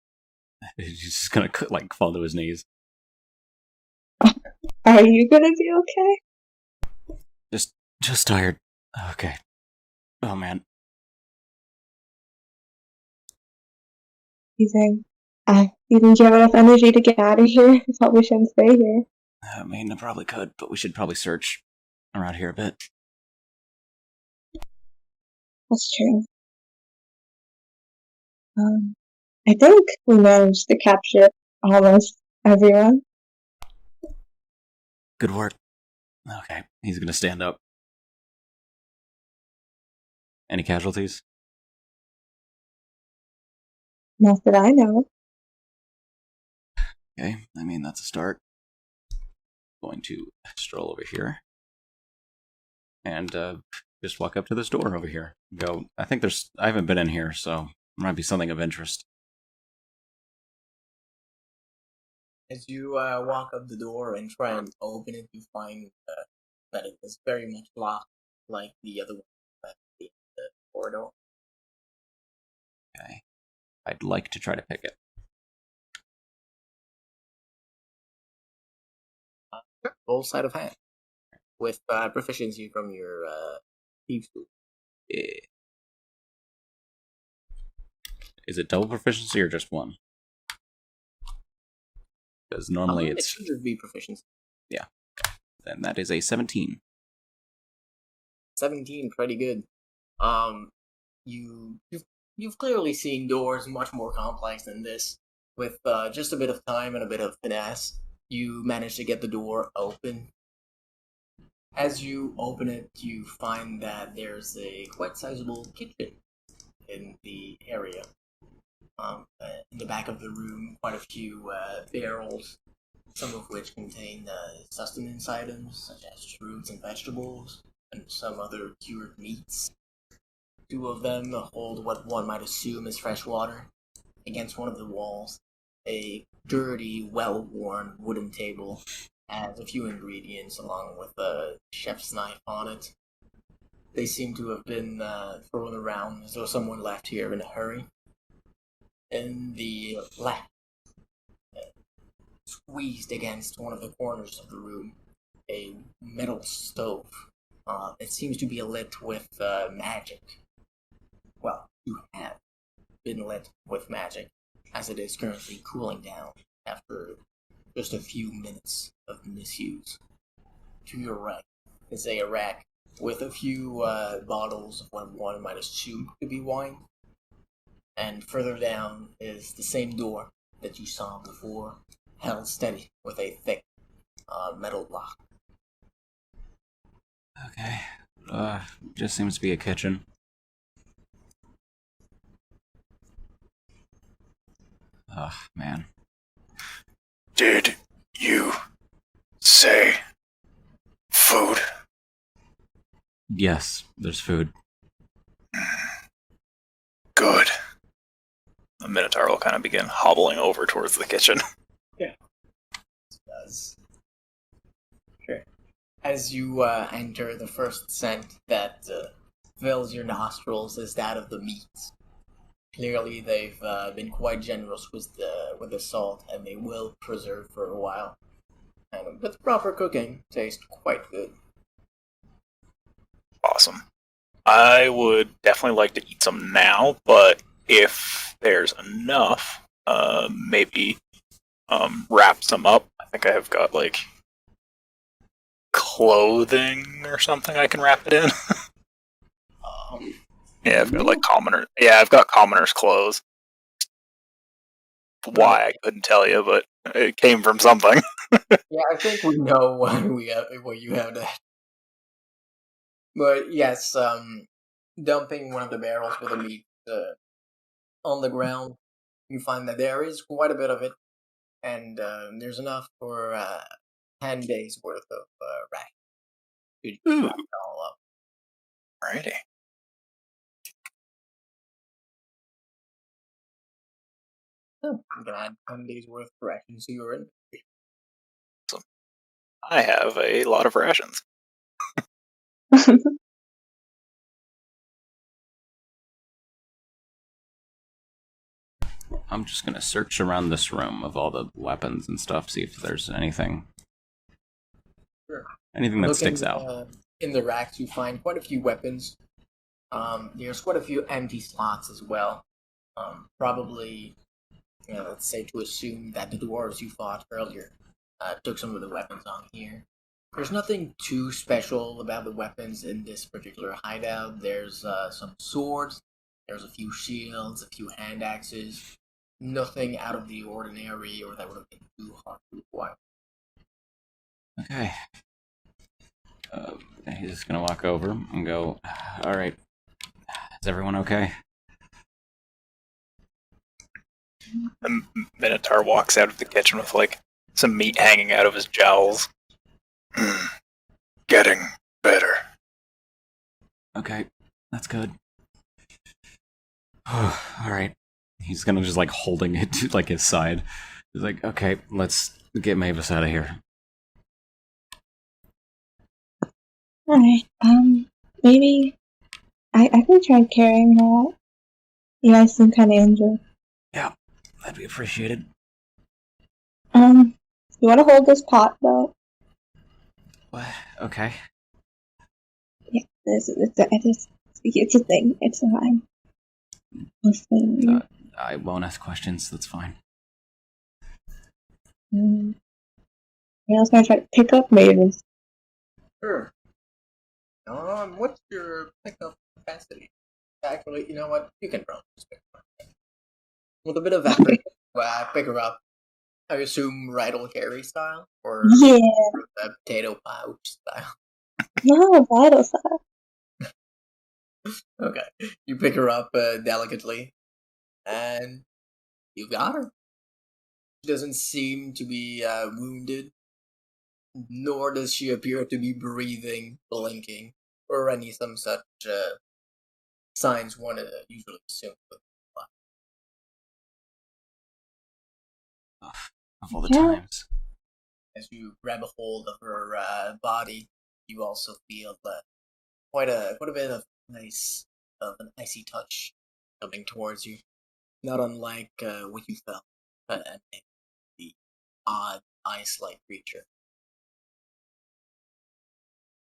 He's just gonna, like, fall to his knees. Are you gonna be okay? Just tired. Okay. Oh, man. You think you have enough energy to get out of here? I thought we shouldn't stay here. I mean, I probably could, but we should probably search around here a bit. That's true. I think we managed to capture almost everyone. Good work. Okay, he's gonna stand up. Any casualties? Not that I know. Okay, I mean, that's a start. Going to stroll over here. And just walk up to this door over here. Go. I haven't been in here, so there might be something of interest. As you walk up the door and try and open it, you find that it is very much locked, like the other one at the corridor. Okay. I'd like to try to pick it. Roll sleight of hand with proficiency from your thieves tool. Yeah. Is it double proficiency or just one? Because normally it should just be proficiency. Yeah. And that is a 17. 17, pretty good. Um, you've clearly seen doors much more complex than this. With just a bit of time and a bit of finesse, you manage to get the door open. As you open it, you find that there's a quite sizable kitchen in the area. In the back of the room, quite a few barrels, some of which contain sustenance items such as fruits and vegetables, and some other cured meats. Two of them hold what one might assume is fresh water. Against one of the walls, a dirty, well-worn wooden table has a few ingredients along with a chef's knife on it. They seem to have been thrown around as though someone left here in a hurry. In the left, squeezed against one of the corners of the room, a metal stove. It seems to be lit with magic. Well, you have been lit with magic, as it is currently cooling down after just a few minutes of misuse. To your right is a rack with a few bottles of what one might assume to be wine. And further down is the same door that you saw before, held steady with a thick metal lock. Okay. Just seems to be a kitchen. Ugh, man. Did you say food? Yes, there's food. Good. The Minotaur will kind of begin hobbling over towards the kitchen. Does. Sure. As you enter, the first scent that fills your nostrils is that of the meat. Clearly, they've been quite generous with the salt, and they will preserve for a while. And with proper cooking, taste quite good. Awesome. I would definitely like to eat some now, but if there's enough, maybe wrap some up. I think I have got like clothing or something I can wrap it in. Yeah, I've got like commoner. Yeah, I've got commoner's clothes. Why I couldn't tell you, but it came from something. Yeah, I think we know what you have there. But yes, dumping one of the barrels with the meat on the ground, you find that there is quite a bit of it, and there's enough for 10 days worth of rations. You Ooh. wrap it all up. Alrighty. I'm gonna add 10 days worth of rations to your inventory. I have a lot of rations. I'm just gonna search around this room of all the weapons and stuff, see if there's anything. Sure. Anything that Looking, sticks out. In the racks, you find quite a few weapons. There's quite a few empty slots as well. Probably, let's say to assume that the dwarves you fought earlier took some of the weapons on here. There's nothing too special about the weapons in this particular hideout. There's some swords, there's a few shields, a few hand axes. Nothing out of the ordinary or that would have been too hard to acquire. Okay. He's just gonna walk over and go, alright. Is everyone okay? The Minotaur walks out of the kitchen with like some meat hanging out of his jowls. Getting better. Okay, that's good. Alright. He's gonna just like holding it to like his side. He's like, okay, let's get Mavis out of here. Alright, maybe I can try carrying her out. You guys seem kinda injured. Yeah, that'd be appreciated. You wanna hold this pot though? What? Okay. Yeah, it's a thing. It's fine. Listen. I won't ask questions, that's fine. I was gonna try to pick up Mavis. Sure. What's your pickup capacity? Actually, you know what? You can probably just pick her up. With a bit of effort, pick her up. I assume Rydell carry style or Yeah, potato pouch style. no, vital stuff. Okay, you pick her up delicately, and you got her. She doesn't seem to be wounded, nor does she appear to be breathing, blinking, or any some such signs one usually assume. Of all the Yeah. times. As you grab a hold of her body, you also feel quite a bit of an icy touch coming towards you. Not unlike what you felt in the odd ice-like creature.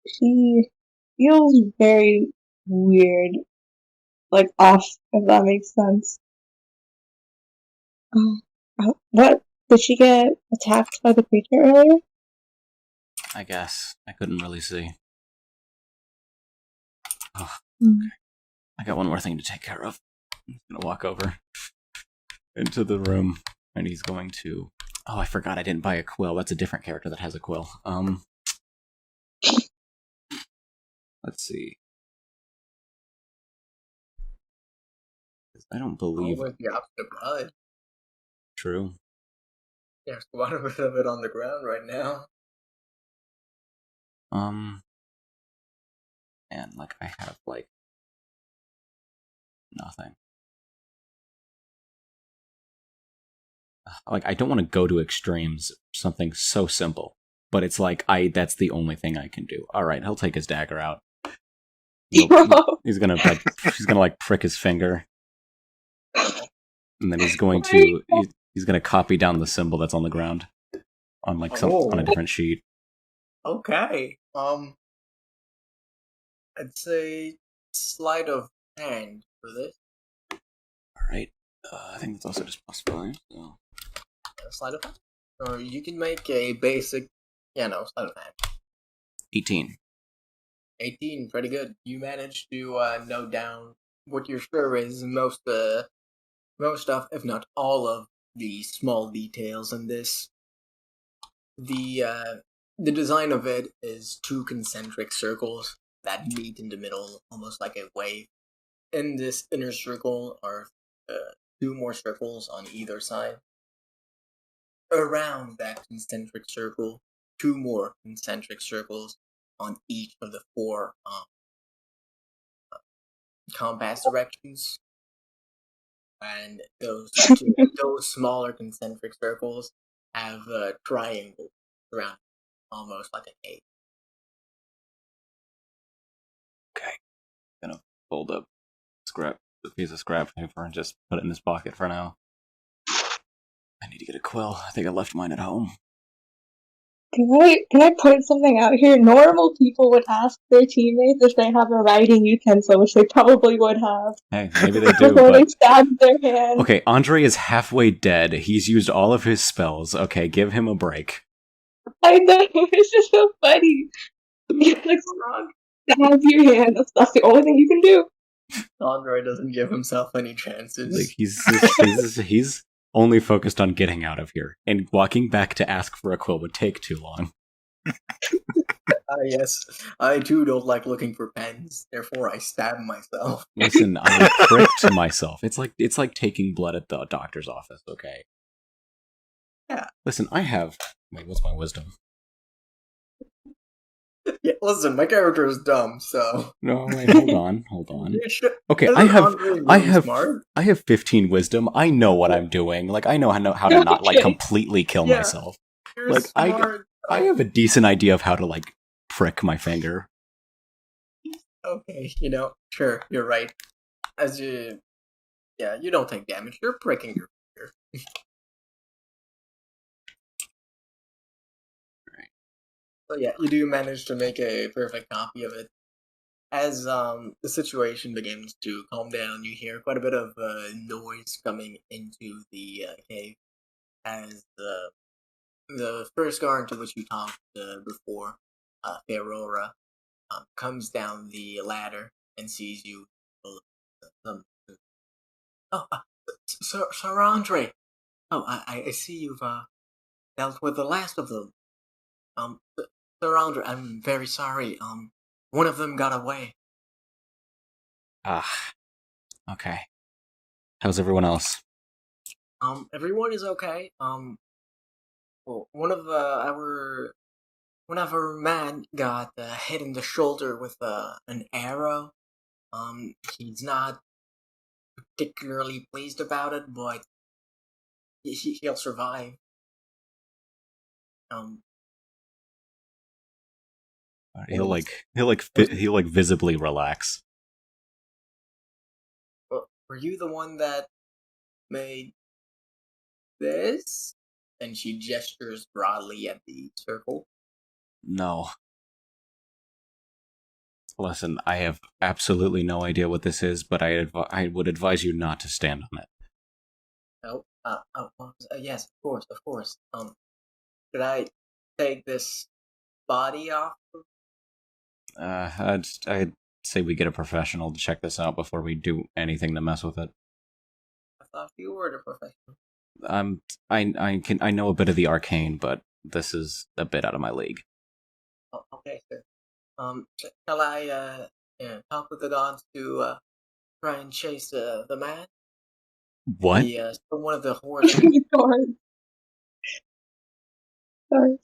She feels very weird, like off, if that makes sense. What? Did she get attacked by the creature earlier? I guess. I couldn't really see. Oh, Hmm. I got one more thing to take care of. He's gonna walk over into the room, and he's going to... Oh, I forgot I didn't buy a quill. That's a different character that has a quill. Let's see. I don't believe... With the option of blood. True. There's quite a bit of it on the ground right now. And, like, I have, like... nothing. Like, I don't want to go to extremes, something so simple. But it's like, that's the only thing I can do. Alright, he'll take his dagger out. He's gonna, like, prick his finger. And then he's going to, he's gonna copy down the symbol that's on the ground. On, like, on a different sheet. Okay. I'd say sleight of hand for this. Alright. I think that's also just +5, so... Sleight of hand? Or you can make a basic, sleight of hand. 18. 18, pretty good. You managed to note down what you're sure is most of, if not all of, the small details in this. The design of it is two concentric circles that meet in the middle, almost like a wave. In this inner circle are two more circles on either side. Around that concentric circle, two more concentric circles on each of the four compass directions. And those smaller concentric circles have triangles around, almost like a cave. Okay. Gonna fold up the piece of scrap paper and just put it in his pocket for now. I need to get a quill. I think I left mine at home. Can I point something out here? Normal people would ask their teammates if they have a writing utensil, which they probably would have. Hey, maybe they do, Before they but... stabbed their hand. Okay, Andre is halfway dead. He's used all of his spells. Okay, give him a break. I know, it's just so funny. You like stab your hand. That's the only thing you can do. Andre doesn't give himself any chances. Like, he's only focused on getting out of here, and walking back to ask for a quill would take too long. Yes, I too don't like looking for pens. Therefore, I stab myself. Listen, I pricked myself. It's like taking blood at the doctor's office. Okay. Yeah. Listen, I have. Wait, what's my wisdom? Yeah, listen, my character is dumb, so. No, wait, hold on. Okay, Isn't Andre really smart? I have 15 wisdom. I know what I'm doing. Like, I know how to not like completely kill Yeah. myself. You're Like, smart. I have a decent idea of how to like prick my finger. Okay, sure, you're right. You don't take damage. You're pricking your finger. Right. So yeah, you do manage to make a perfect copy of it. As the situation begins to calm down, you hear quite a bit of noise coming into the cave. As the first guard to which you talked before, Ferrora, comes down the ladder and sees you. Um, oh, Sir Andre. Oh, I see you've dealt with the last of them. Sir Andre, I'm very sorry. One of them got away. Ah, okay. How's everyone else? Everyone is okay. Well, one of our men got hit in the shoulder with an arrow. He's not particularly pleased about it, but he'll survive. He'll visibly relax. Were you the one that made this? And she gestures broadly at the circle. No. Listen, I have absolutely no idea what this is, but I would advise you not to stand on it. Yes, of course. Should I take this body off? I'd say we get a professional to check this out before we do anything to mess with it. I thought you were the professional. I know a bit of the arcane, but this is a bit out of my league. Oh, okay, sir. Shall I talk with the gods to try and chase the man? What? One of the horses.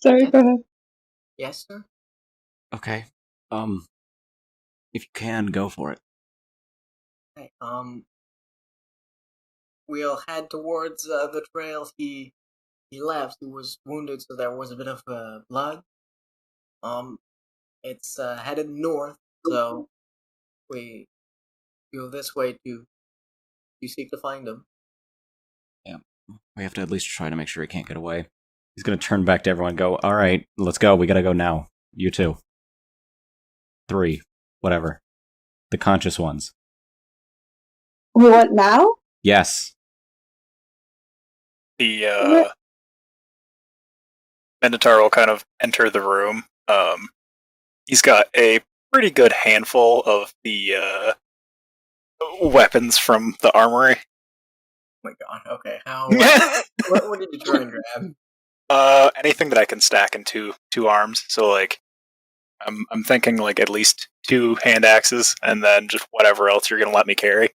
Sorry, go ahead. Yes, sir. Okay. If you can, go for it. Okay. We'll head towards the trail he left. He was wounded, so there was a bit of blood. It's headed north, so we go this way to seek to find him. Yeah, we have to at least try to make sure he can't get away. He's gonna turn back to everyone and go, all right, let's go. We gotta go now. You too. 3. Whatever. The conscious ones. What now? Yes. The Minotaur will kind of enter the room. He's got a pretty good handful of the weapons from the armory. Oh my god, okay. How what did you try and grab? Anything that I can stack in two arms. So like I'm thinking like at least 2 hand axes and then just whatever else you're gonna let me carry.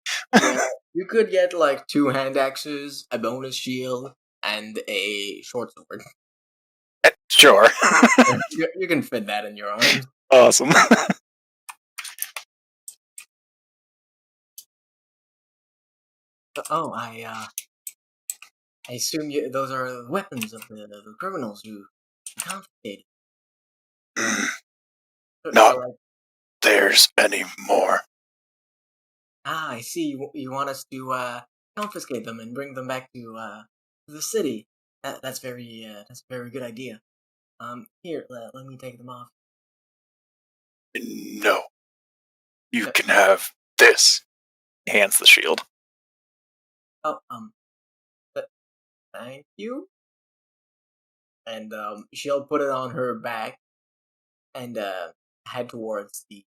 You could get like 2 hand axes, a bonus shield, and a short sword. Sure. You can fit that in your arms. Awesome. Oh, I assume those are the weapons of the criminals who confiscated. Not there's any more. I see. You want us to confiscate them and bring them back to the city. That's a very good idea. Here, let me take them off. No. You can have this. He hands the shield. Oh, thank you. And she'll put it on her back and head towards the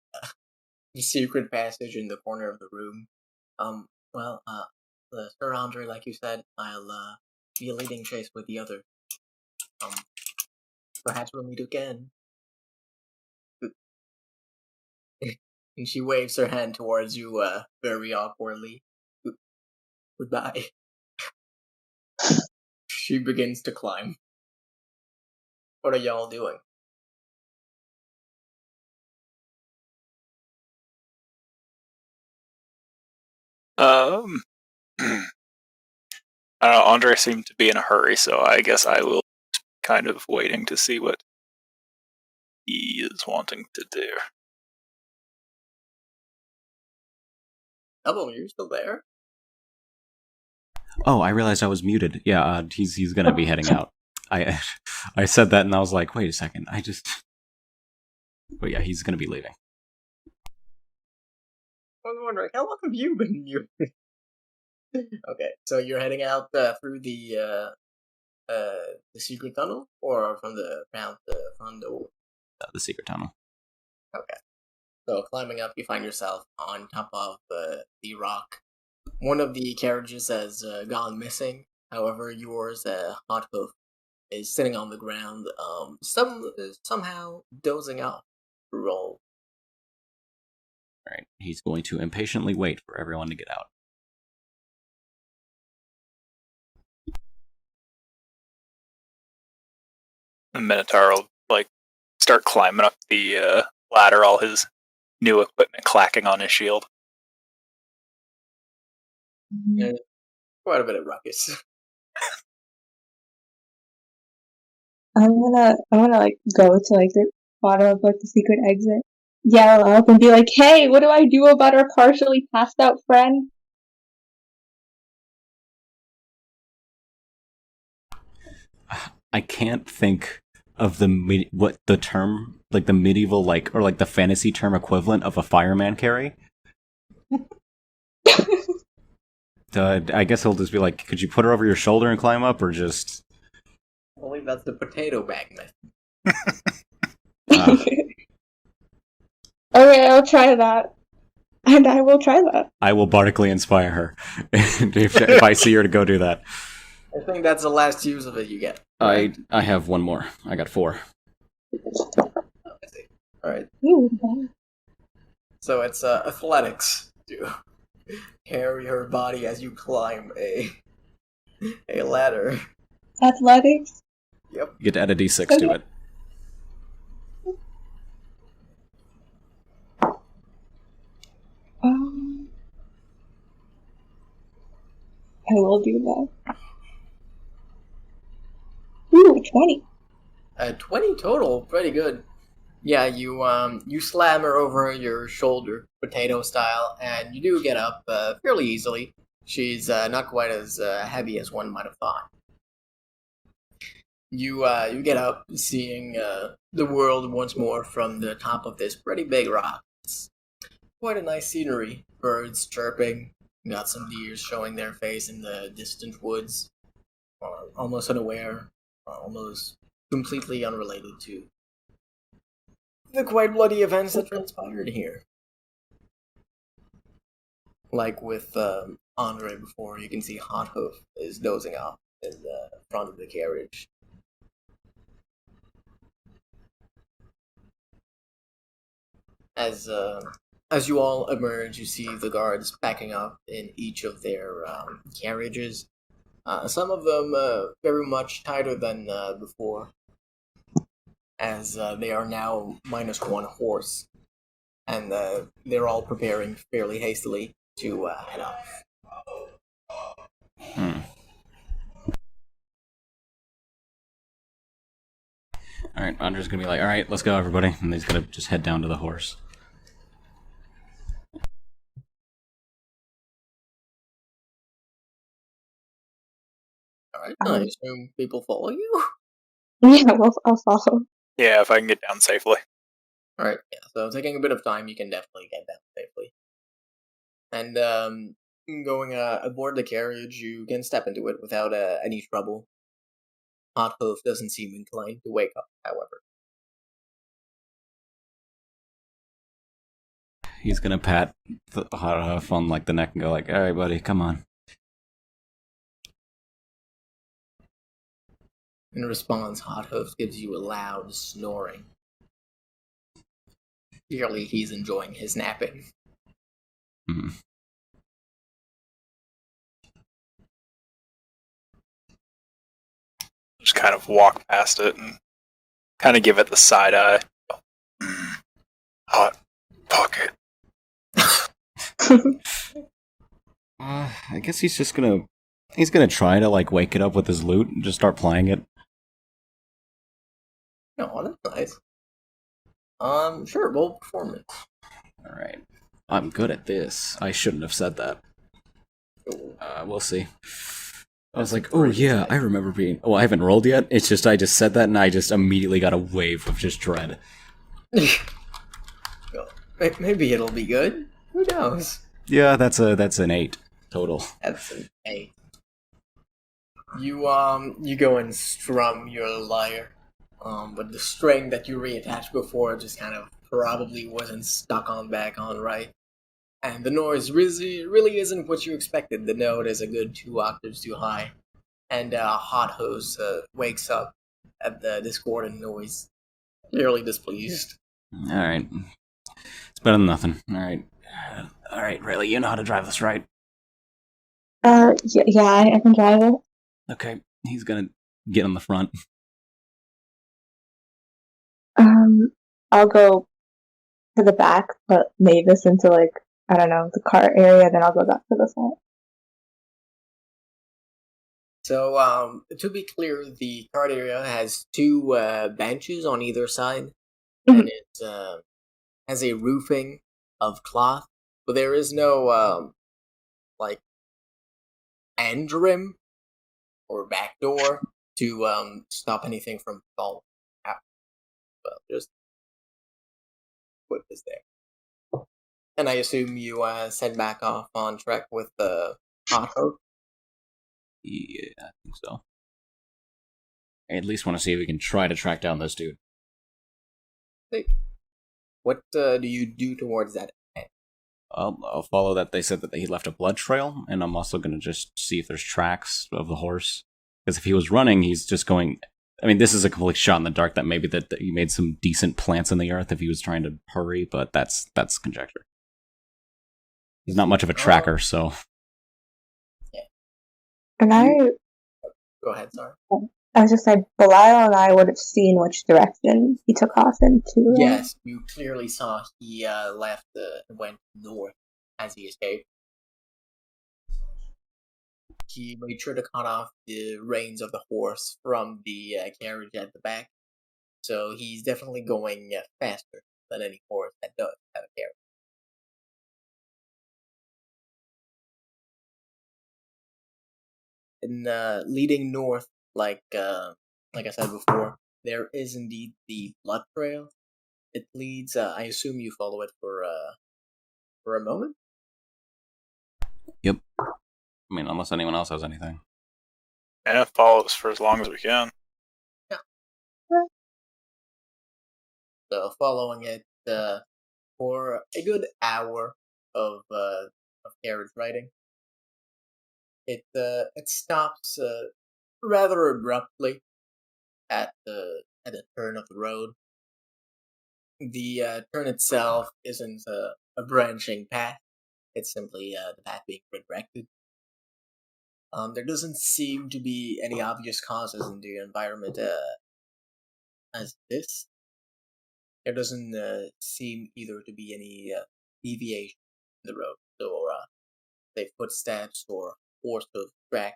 secret passage in the corner of the room. Sir Andre, like you said, I'll be leading chase with the other. Perhaps we'll meet again. And she waves her hand towards you, very awkwardly. Goodbye. She begins to climb. What are y'all doing? I don't know, Andre seemed to be in a hurry, so I guess I will kind of waiting to see what he is wanting to do. Elbow, you're still there? Oh, I realized I was muted. Yeah, he's gonna be heading out. I said that and I was like, wait a second. But yeah, he's gonna be leaving. I was wondering, how long have you been muted? Okay, so you're heading out through the secret tunnel, or from the front door? The secret tunnel. Okay. So climbing up, you find yourself on top of the rock. One of the carriages has gone missing. However, yours, Hot Hoof, is sitting on the ground, somehow dozing off. Roll. Right. He's going to impatiently wait for everyone to get out. The Minotaur will start climbing up the ladder, all his new equipment clacking on his shield. Yeah, quite a bit of ruckus. I'm gonna go to the bottom of the secret exit, yell up and be like, "Hey, what do I do about our partially passed out friend?" I can't think of what the term, the medieval or the fantasy term equivalent of a fireman carry. I guess he'll just be like, "Could you put her over your shoulder and climb up, or just?" I believe that's the potato bag method. Okay, I'll try that, and I will try that. I will bardically inspire her, and if I see her to go do that. I think that's the last use of it you get. I have one more. I got 4. Oh, I see. All right. Ooh, So it's athletics to carry her body as you climb a ladder. athletics. Yep. You get to add a d6 to it. I will do that. Ooh, 20. 20 total, pretty good. Yeah, you slam her over your shoulder, potato style, and you do get up fairly easily. She's not quite as heavy as one might have thought. You get up, seeing the world once more from the top of this pretty big rock. It's quite a nice scenery. Birds chirping. You got some deers showing their face in the distant woods, almost unaware, almost completely unrelated to the quite bloody events that transpired here. Like with Andre before, you can see Hot Hoof is dozing off in the front of the carriage. As you all emerge, you see the guards packing up in each of their carriages. Some of them very much tighter than before, as they are now -1 horse, and they're all preparing fairly hastily to head off. Alright, Andre's gonna be like, "Alright, let's go, everybody." And he's gonna just head down to the horse. Alright, I assume people follow you? Yeah, I'll follow. Yeah, if I can get down safely. Alright, yeah, so taking a bit of time, you can definitely get down safely. And going aboard the carriage, you can step into it without any trouble. Hot Hoof doesn't seem inclined to wake up, however. He's gonna pat the Hot Hoof on the neck and go "Alright, buddy, come on." In response, Hot Hoof gives you a loud snoring. Clearly, he's enjoying his napping. Just kind of walk past it and kind of give it the side eye. Hot pocket. I guess he's gonna try to wake it up with his lute and just start playing it. Oh, that's nice. Sure, roll performance. Alright. I'm good at this. I shouldn't have said that. We'll see. I was like, "Oh yeah, I remember being..." Well, I haven't rolled yet. It's just I just said that and I just immediately got a wave of just dread. Maybe it'll be good. Who knows? Yeah, that's an 8 total. That's an 8. You go and strum your lyre, but the string that you reattached before just kind of probably wasn't stuck on back on right. And the noise really isn't what you expected. The note is a good 2 octaves too high. And Hot Hose wakes up at the discordant noise, clearly displeased. All right. It's better than nothing. All right. All right, Rayleigh, you know how to drive this, right? Yeah, I can drive it. Okay. He's gonna get on the front. I'll go to the back, put Mavis into, like, I don't know, the cart area, then I'll go back to the front. So, to be clear, the cart area has two benches on either side, and it has a roofing of cloth, but there is no like end rim or back door to stop anything from falling out. Well, just put this there. And I assume you set back off on track with the hot hook. Yeah, I think so. I at least want to see if we can try to track down this dude. What do you do towards that end? I'll follow that. They said that he left a blood trail, and I'm also going to just see if there's tracks of the horse. Because if he was running, he's just going... I mean, this is a complete shot in the dark that maybe that he made some decent plants in the earth if he was trying to hurry, but that's conjecture. He's not much of a tracker, so... And Go ahead, sorry. I was just saying, Belial and I would have seen which direction he took off into. Yes, you clearly saw he left and went north as he escaped. He made sure to cut off the reins of the horse from the carriage at the back, so he's definitely going faster than any horse that does have a carriage. And leading north, like I said before, there is indeed the blood trail. It leads. I assume you follow it for a moment. Yep. I mean, unless anyone else has anything. Yeah, follow us for as long as we can. So following it for a good hour of carriage riding, it stops rather abruptly at the turn of the road. The turn itself isn't a branching path; it's simply the path being redirected. There doesn't seem to be any obvious causes in the environment as this. There doesn't seem either to be any deviation in the road, or say footsteps or force of track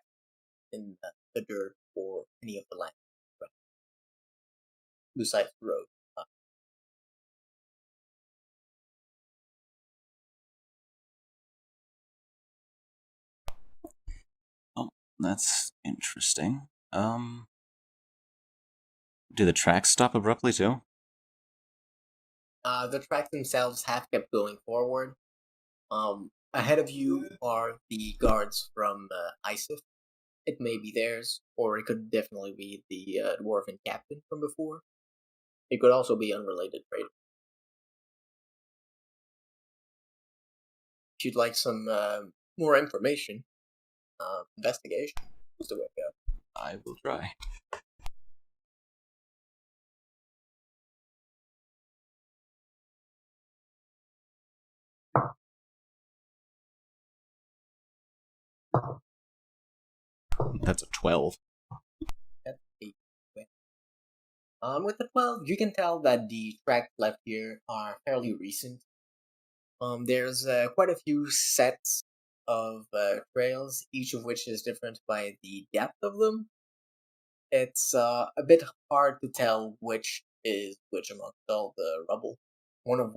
in the dirt or any of the land besides the road. Oh, that's interesting. Do the tracks stop abruptly too? The tracks themselves have kept going forward. Ahead of you are the guards from Isif. It may be theirs, or it could definitely be the dwarven captain from before. It could also be unrelated traders. If you'd like some more information, investigation is the way to go. I will try. That's a 12. With the 12, you can tell that the tracks left here are fairly recent. There's quite a few sets of trails, each of which is different by the depth of them. It's a bit hard to tell which is which amongst all the rubble. One of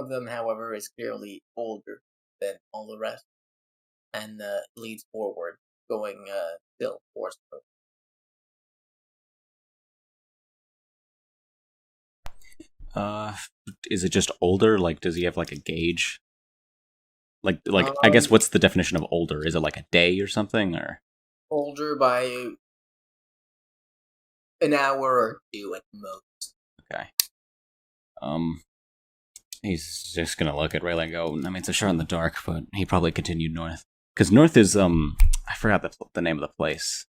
them, however, is clearly older than all the rest, and leads forward, going still forward. Is it just older? Like, does he have like a gauge? Like, I guess what's the definition of older? Is it like a day or something, or older by an hour or two at most? Okay. He's just gonna look at Raylan and go, I mean, it's a shot in the dark, but he probably continued north. Because north is, I forgot the name of the place.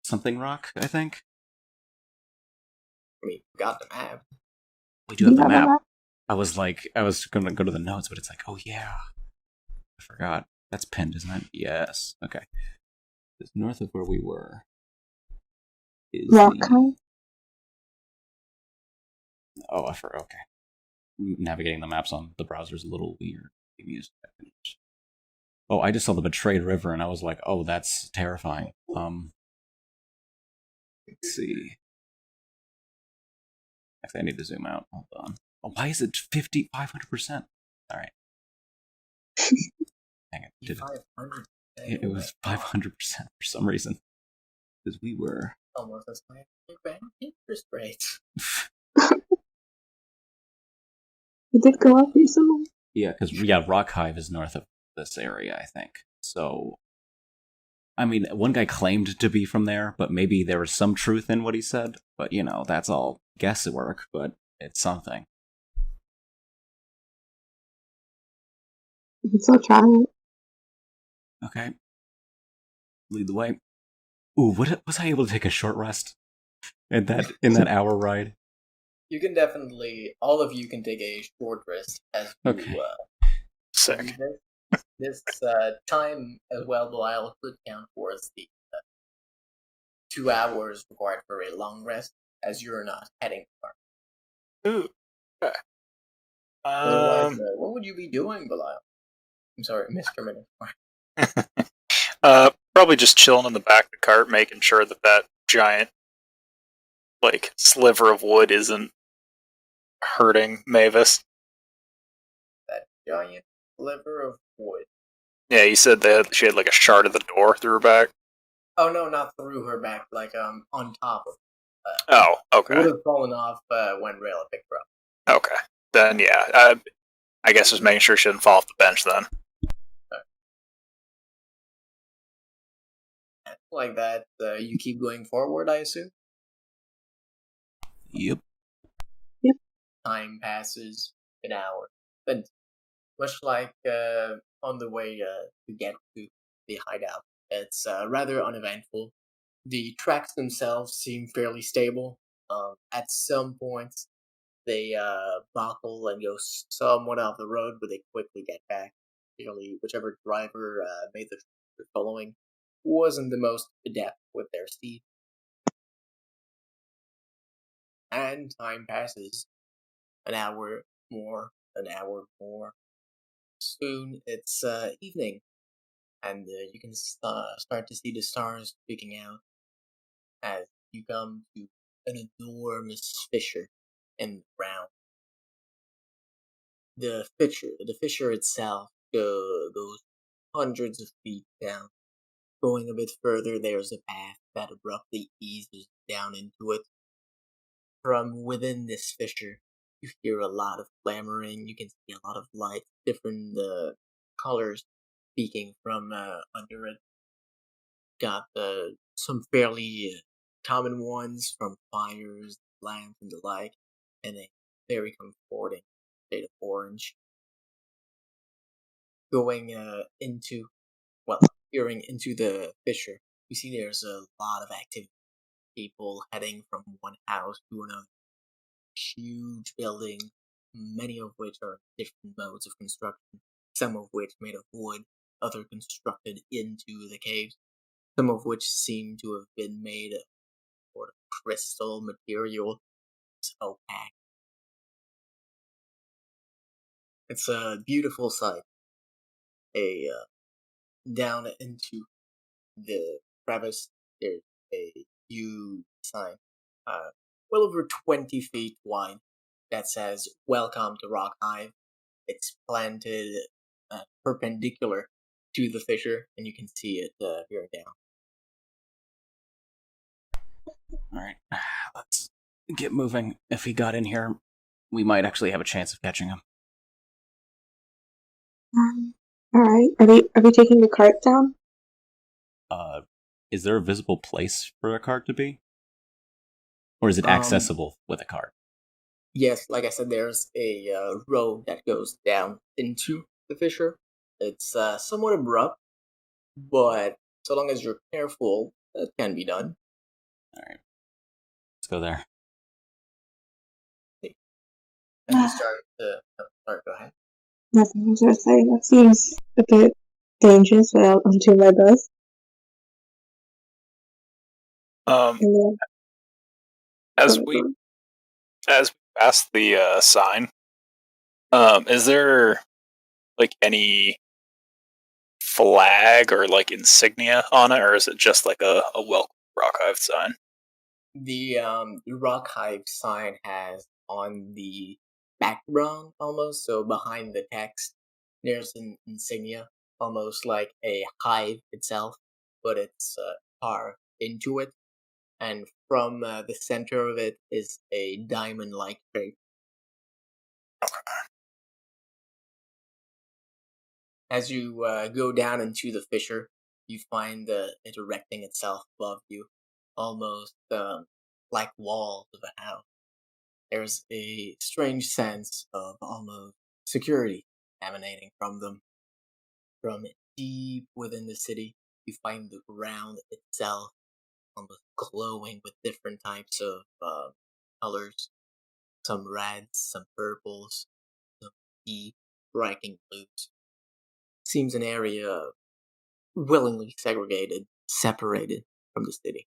Something Rock, I think? I mean, you got the map. We do have the map. I was gonna go to the notes, but it's like, oh yeah. I forgot. That's pinned, isn't it? Yes. Okay. It's north of where we were. Rockhive? Oh, I forgot. Okay. Navigating the maps on the browser is a little weird. Oh, I just saw the Betrayed River, and I was like, oh, that's terrifying. Let's see. Actually, I need to zoom out. Hold on. Oh, why is it 500%? All right. Dang it. 500. It was 500% for some reason. Because we were... Almost as high as bank interest rates. It did go up recently. Yeah, because Rockhive is north of this area, I think. So, I mean, one guy claimed to be from there, but maybe there was some truth in what he said. But, you know, that's all guesswork, but it's something. You can still try it. Okay. Lead the way. Ooh, was I able to take a short rest in that hour ride? You can definitely, all of you can take a short rest as you Okay. Sick. This time as well, Belial could count towards the 2 hours required for a long rest, as you're not heading far. Ooh. Okay. Otherwise, what would you be doing, Belial? I'm sorry, Mr. Minotaur. Probably just chilling in the back of the cart, making sure that giant, like, sliver of wood isn't hurting Mavis. That giant sliver of wood. Yeah, you said she had like a shard of the door through her back. Oh no, not through her back, like on top of. Oh, okay. It would have fallen off when Rayla picked her up. Okay, then yeah, I guess just making sure she didn't fall off the bench then. Like that, you keep going forward, I assume? Yep. Time passes, an hour. And much like on the way to get to the hideout, it's rather uneventful. The tracks themselves seem fairly stable. At some points, they buckle and go somewhat off the road, but they quickly get back. Usually, whichever driver made the trip following wasn't the most adept with their steed. And time passes. An hour more, an hour more. Soon it's evening, and you can start to see the stars peeking out as you come to an enormous fissure in the ground. The fissure itself goes hundreds of feet down. Going a bit further, there's a path that abruptly eases down into it. From within this fissure, you hear a lot of clamoring. You can see a lot of light, different colors speaking from under it. Got some fairly common ones from fires, lamps, and the like, and a very comforting shade of orange. Going peering into the fissure, you see there's a lot of activity. People heading from one house to another. Huge buildings, many of which are different modes of construction, some of which made of wood, other constructed into the caves, some of which seem to have been made of sort of crystal material. It's opaque. It's a beautiful sight. Down into the crevice, there's a huge sign, well over 20 feet wide, that says "Welcome to Rockhive." It's planted perpendicular to the fissure, and you can see it peering down. Alright, let's get moving. If he got in here, we might actually have a chance of catching him. Alright, are we taking the cart down? Is there a visible place for a cart to be? Or is it accessible with a cart? Yes, like I said, there's a road that goes down into the fissure. It's somewhat abrupt, but so long as you're careful, it can be done. Alright. Let's go there. And you start to. Sorry, go ahead. Nothing I was gonna say. That seems a bit dangerous, but I'll do my best. Um, And as then, we pass the sign, is there like any flag or like insignia on it, or is it just like a welcome rock hive sign? The rock hive sign has on the background almost, so behind the text, there's an insignia, almost like a hive itself, but it's carved into it, and from the center of it is a diamond-like shape. As you go down into the fissure, you find it erecting itself above you, almost like walls of a house. There's a strange sense of almost security emanating from them. From deep within the city, you find the ground itself almost glowing with different types of colors. Some reds, some purples, some deep, striking blues. Seems an area willingly segregated, separated from the city.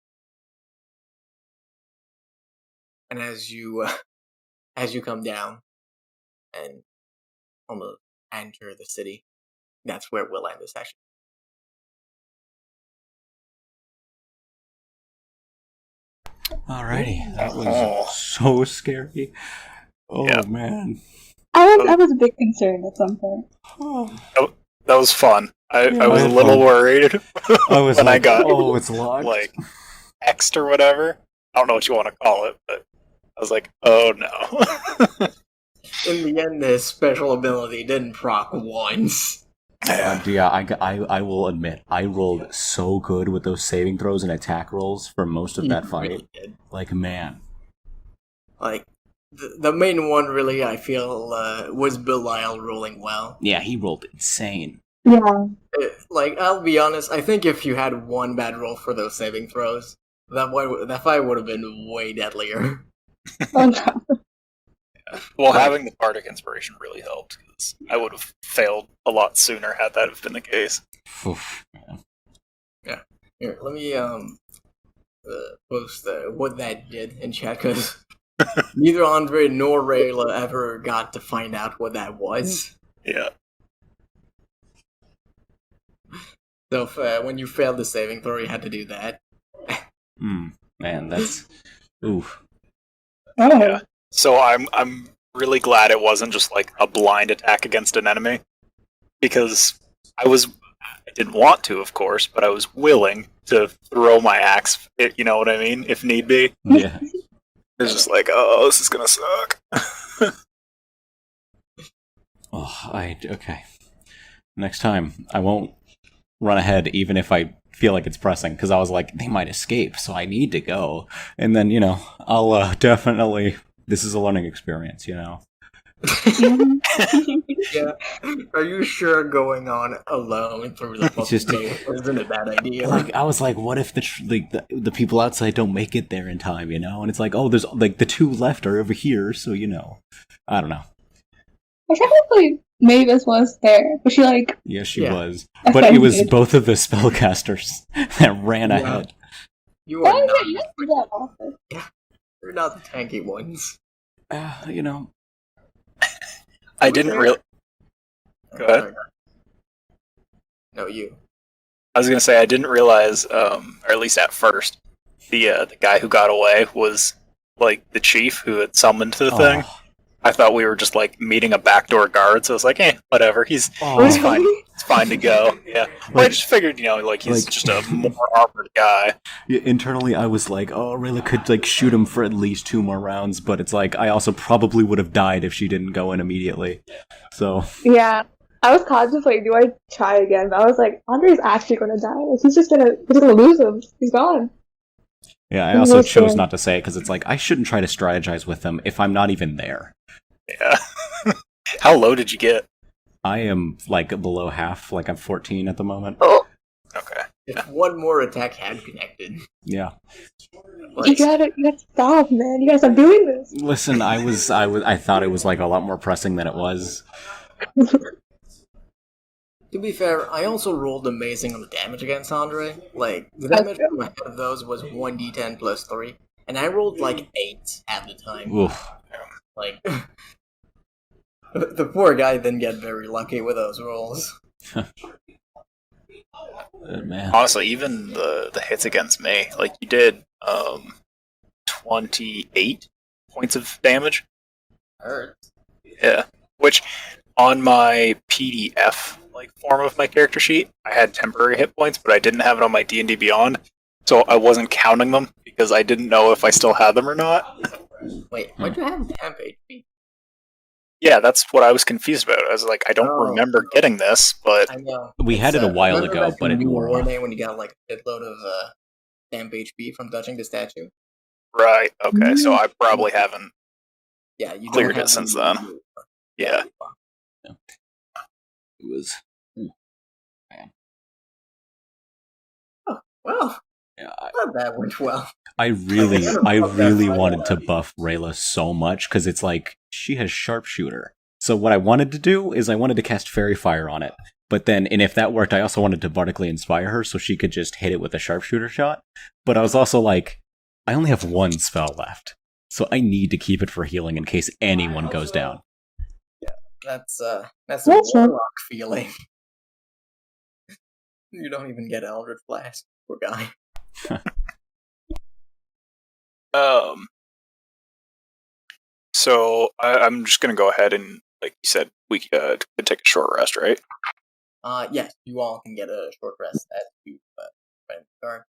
And as you come down and almost enter the city, that's where we'll end the session. Alrighty, that was so scary. Oh Yeah. man. I was a bit concerned at some point. That was fun. I Yeah, was I a had little fun. worried I was when I like, got oh, it's locked. like X'd or whatever. I don't know what you want to call it, but I was like, oh no. In the end, this special ability didn't proc once. Yeah, I will admit, I rolled so good with those saving throws and attack rolls for most of that You fight. really did. Like, man. Like, the main one, really, I feel, was Belial rolling well. Yeah, he rolled insane. Yeah. Like, I'll be honest, I think if you had one bad roll for those saving throws, that fight would have been way deadlier. Oh no. Well, having the Bardic Inspiration really helped, because I would have failed a lot sooner had that have been the case. Oof, man. Here, let me post what that did in chat, because neither Andre nor Rayla ever got to find out what that was. Yeah. So if, when you failed the saving throw, you had to do that. Man, that's... Oof. Oh. Yeah. So I'm really glad it wasn't just like a blind attack against an enemy, because I didn't want to, of course, but I was willing to throw my axe. You know what I mean? If need be. Yeah. It's just like, oh, this is gonna suck. Okay. Next time, I won't run ahead even if I feel like it's pressing, because I was like, they might escape, so I need to go. And then, I'll definitely... This is a learning experience, Yeah. Are you sure going on alone through the fucking just- day isn't a bad idea? Like, I was like, what if the people outside don't make it there in time, And it's like, oh, there's, like, the two left are over here, so, I don't know. I technically Mavis was there, but she Yeah, she Yeah. was. But it was both of the spellcasters that ran Yeah. ahead. You are Oh not. yeah, you can do that often. You're not the tanky ones. I didn't really. Go ahead. No, you. I was gonna say I didn't realize, or at least at first, the guy who got away was like the chief who had summoned the thing. Oh. I thought we were just like meeting a backdoor guard, so I was like, whatever. He's fine. It's fine to go. Yeah, but I just figured, like he's like- just a more armored guy. Yeah, internally, I was like, oh, Rayla could, shoot him for at least 2 more rounds, but it's like, I also probably would have died if she didn't go in immediately. So, Yeah. I was contemplating, do I try again? But I was like, Andre's actually gonna die. Like, he's gonna lose him. He's gone. Yeah, I also chose Listen. not to say it because it's like I shouldn't try to strategize with them if I'm not even there. Yeah. How low did you get? I am like below half, like I'm 14 at the moment. Oh, Okay. If one more attack had connected, Yeah. you gotta stop, man. You gotta stop doing this. Listen, I thought it was like a lot more pressing than it was. to be fair, I also rolled amazing on the damage against Andre. Like, the damage from ahead of those was 1d10 plus 3, and I rolled like 8 at the time. Oof. Like, the poor guy didn't get very lucky with those rolls. Man. Honestly, even the hits against me, like you did 28 points of damage. Hurt. Yeah. Which on my PDF like form of my character sheet, I had temporary hit points, but I didn't have it on my D&D Beyond. So I wasn't counting them because I didn't know if I still had them or not. Wait, why'd you have temp HP? Yeah, that's what I was confused about. I was like, I don't Oh. remember getting this, but I know. We had it a while remember ago, back but in it New wore off. Warname when you got like a shitload of temp HP from touching the statue? right, okay, so I probably haven't. Yeah, you Cleared don't have it since them. then. Yeah. It was. Well, Yeah, not that went well. I really wanted to buff Rayla so much because it's like she has sharpshooter. So what I wanted to do is I wanted to cast Fairy Fire on it. But then, and if that worked, I also wanted to Bardically Inspire her so she could just hit it with a sharpshooter shot. But I was also like, I only have one spell left. So I need to keep it for healing in case anyone goes down. That's a That's right. warlock feeling. You don't even get Eldritch Blast. Poor guy. So I'm just gonna go ahead and, like you said, we could take a short rest, right? Yes, you all can get a short rest as you start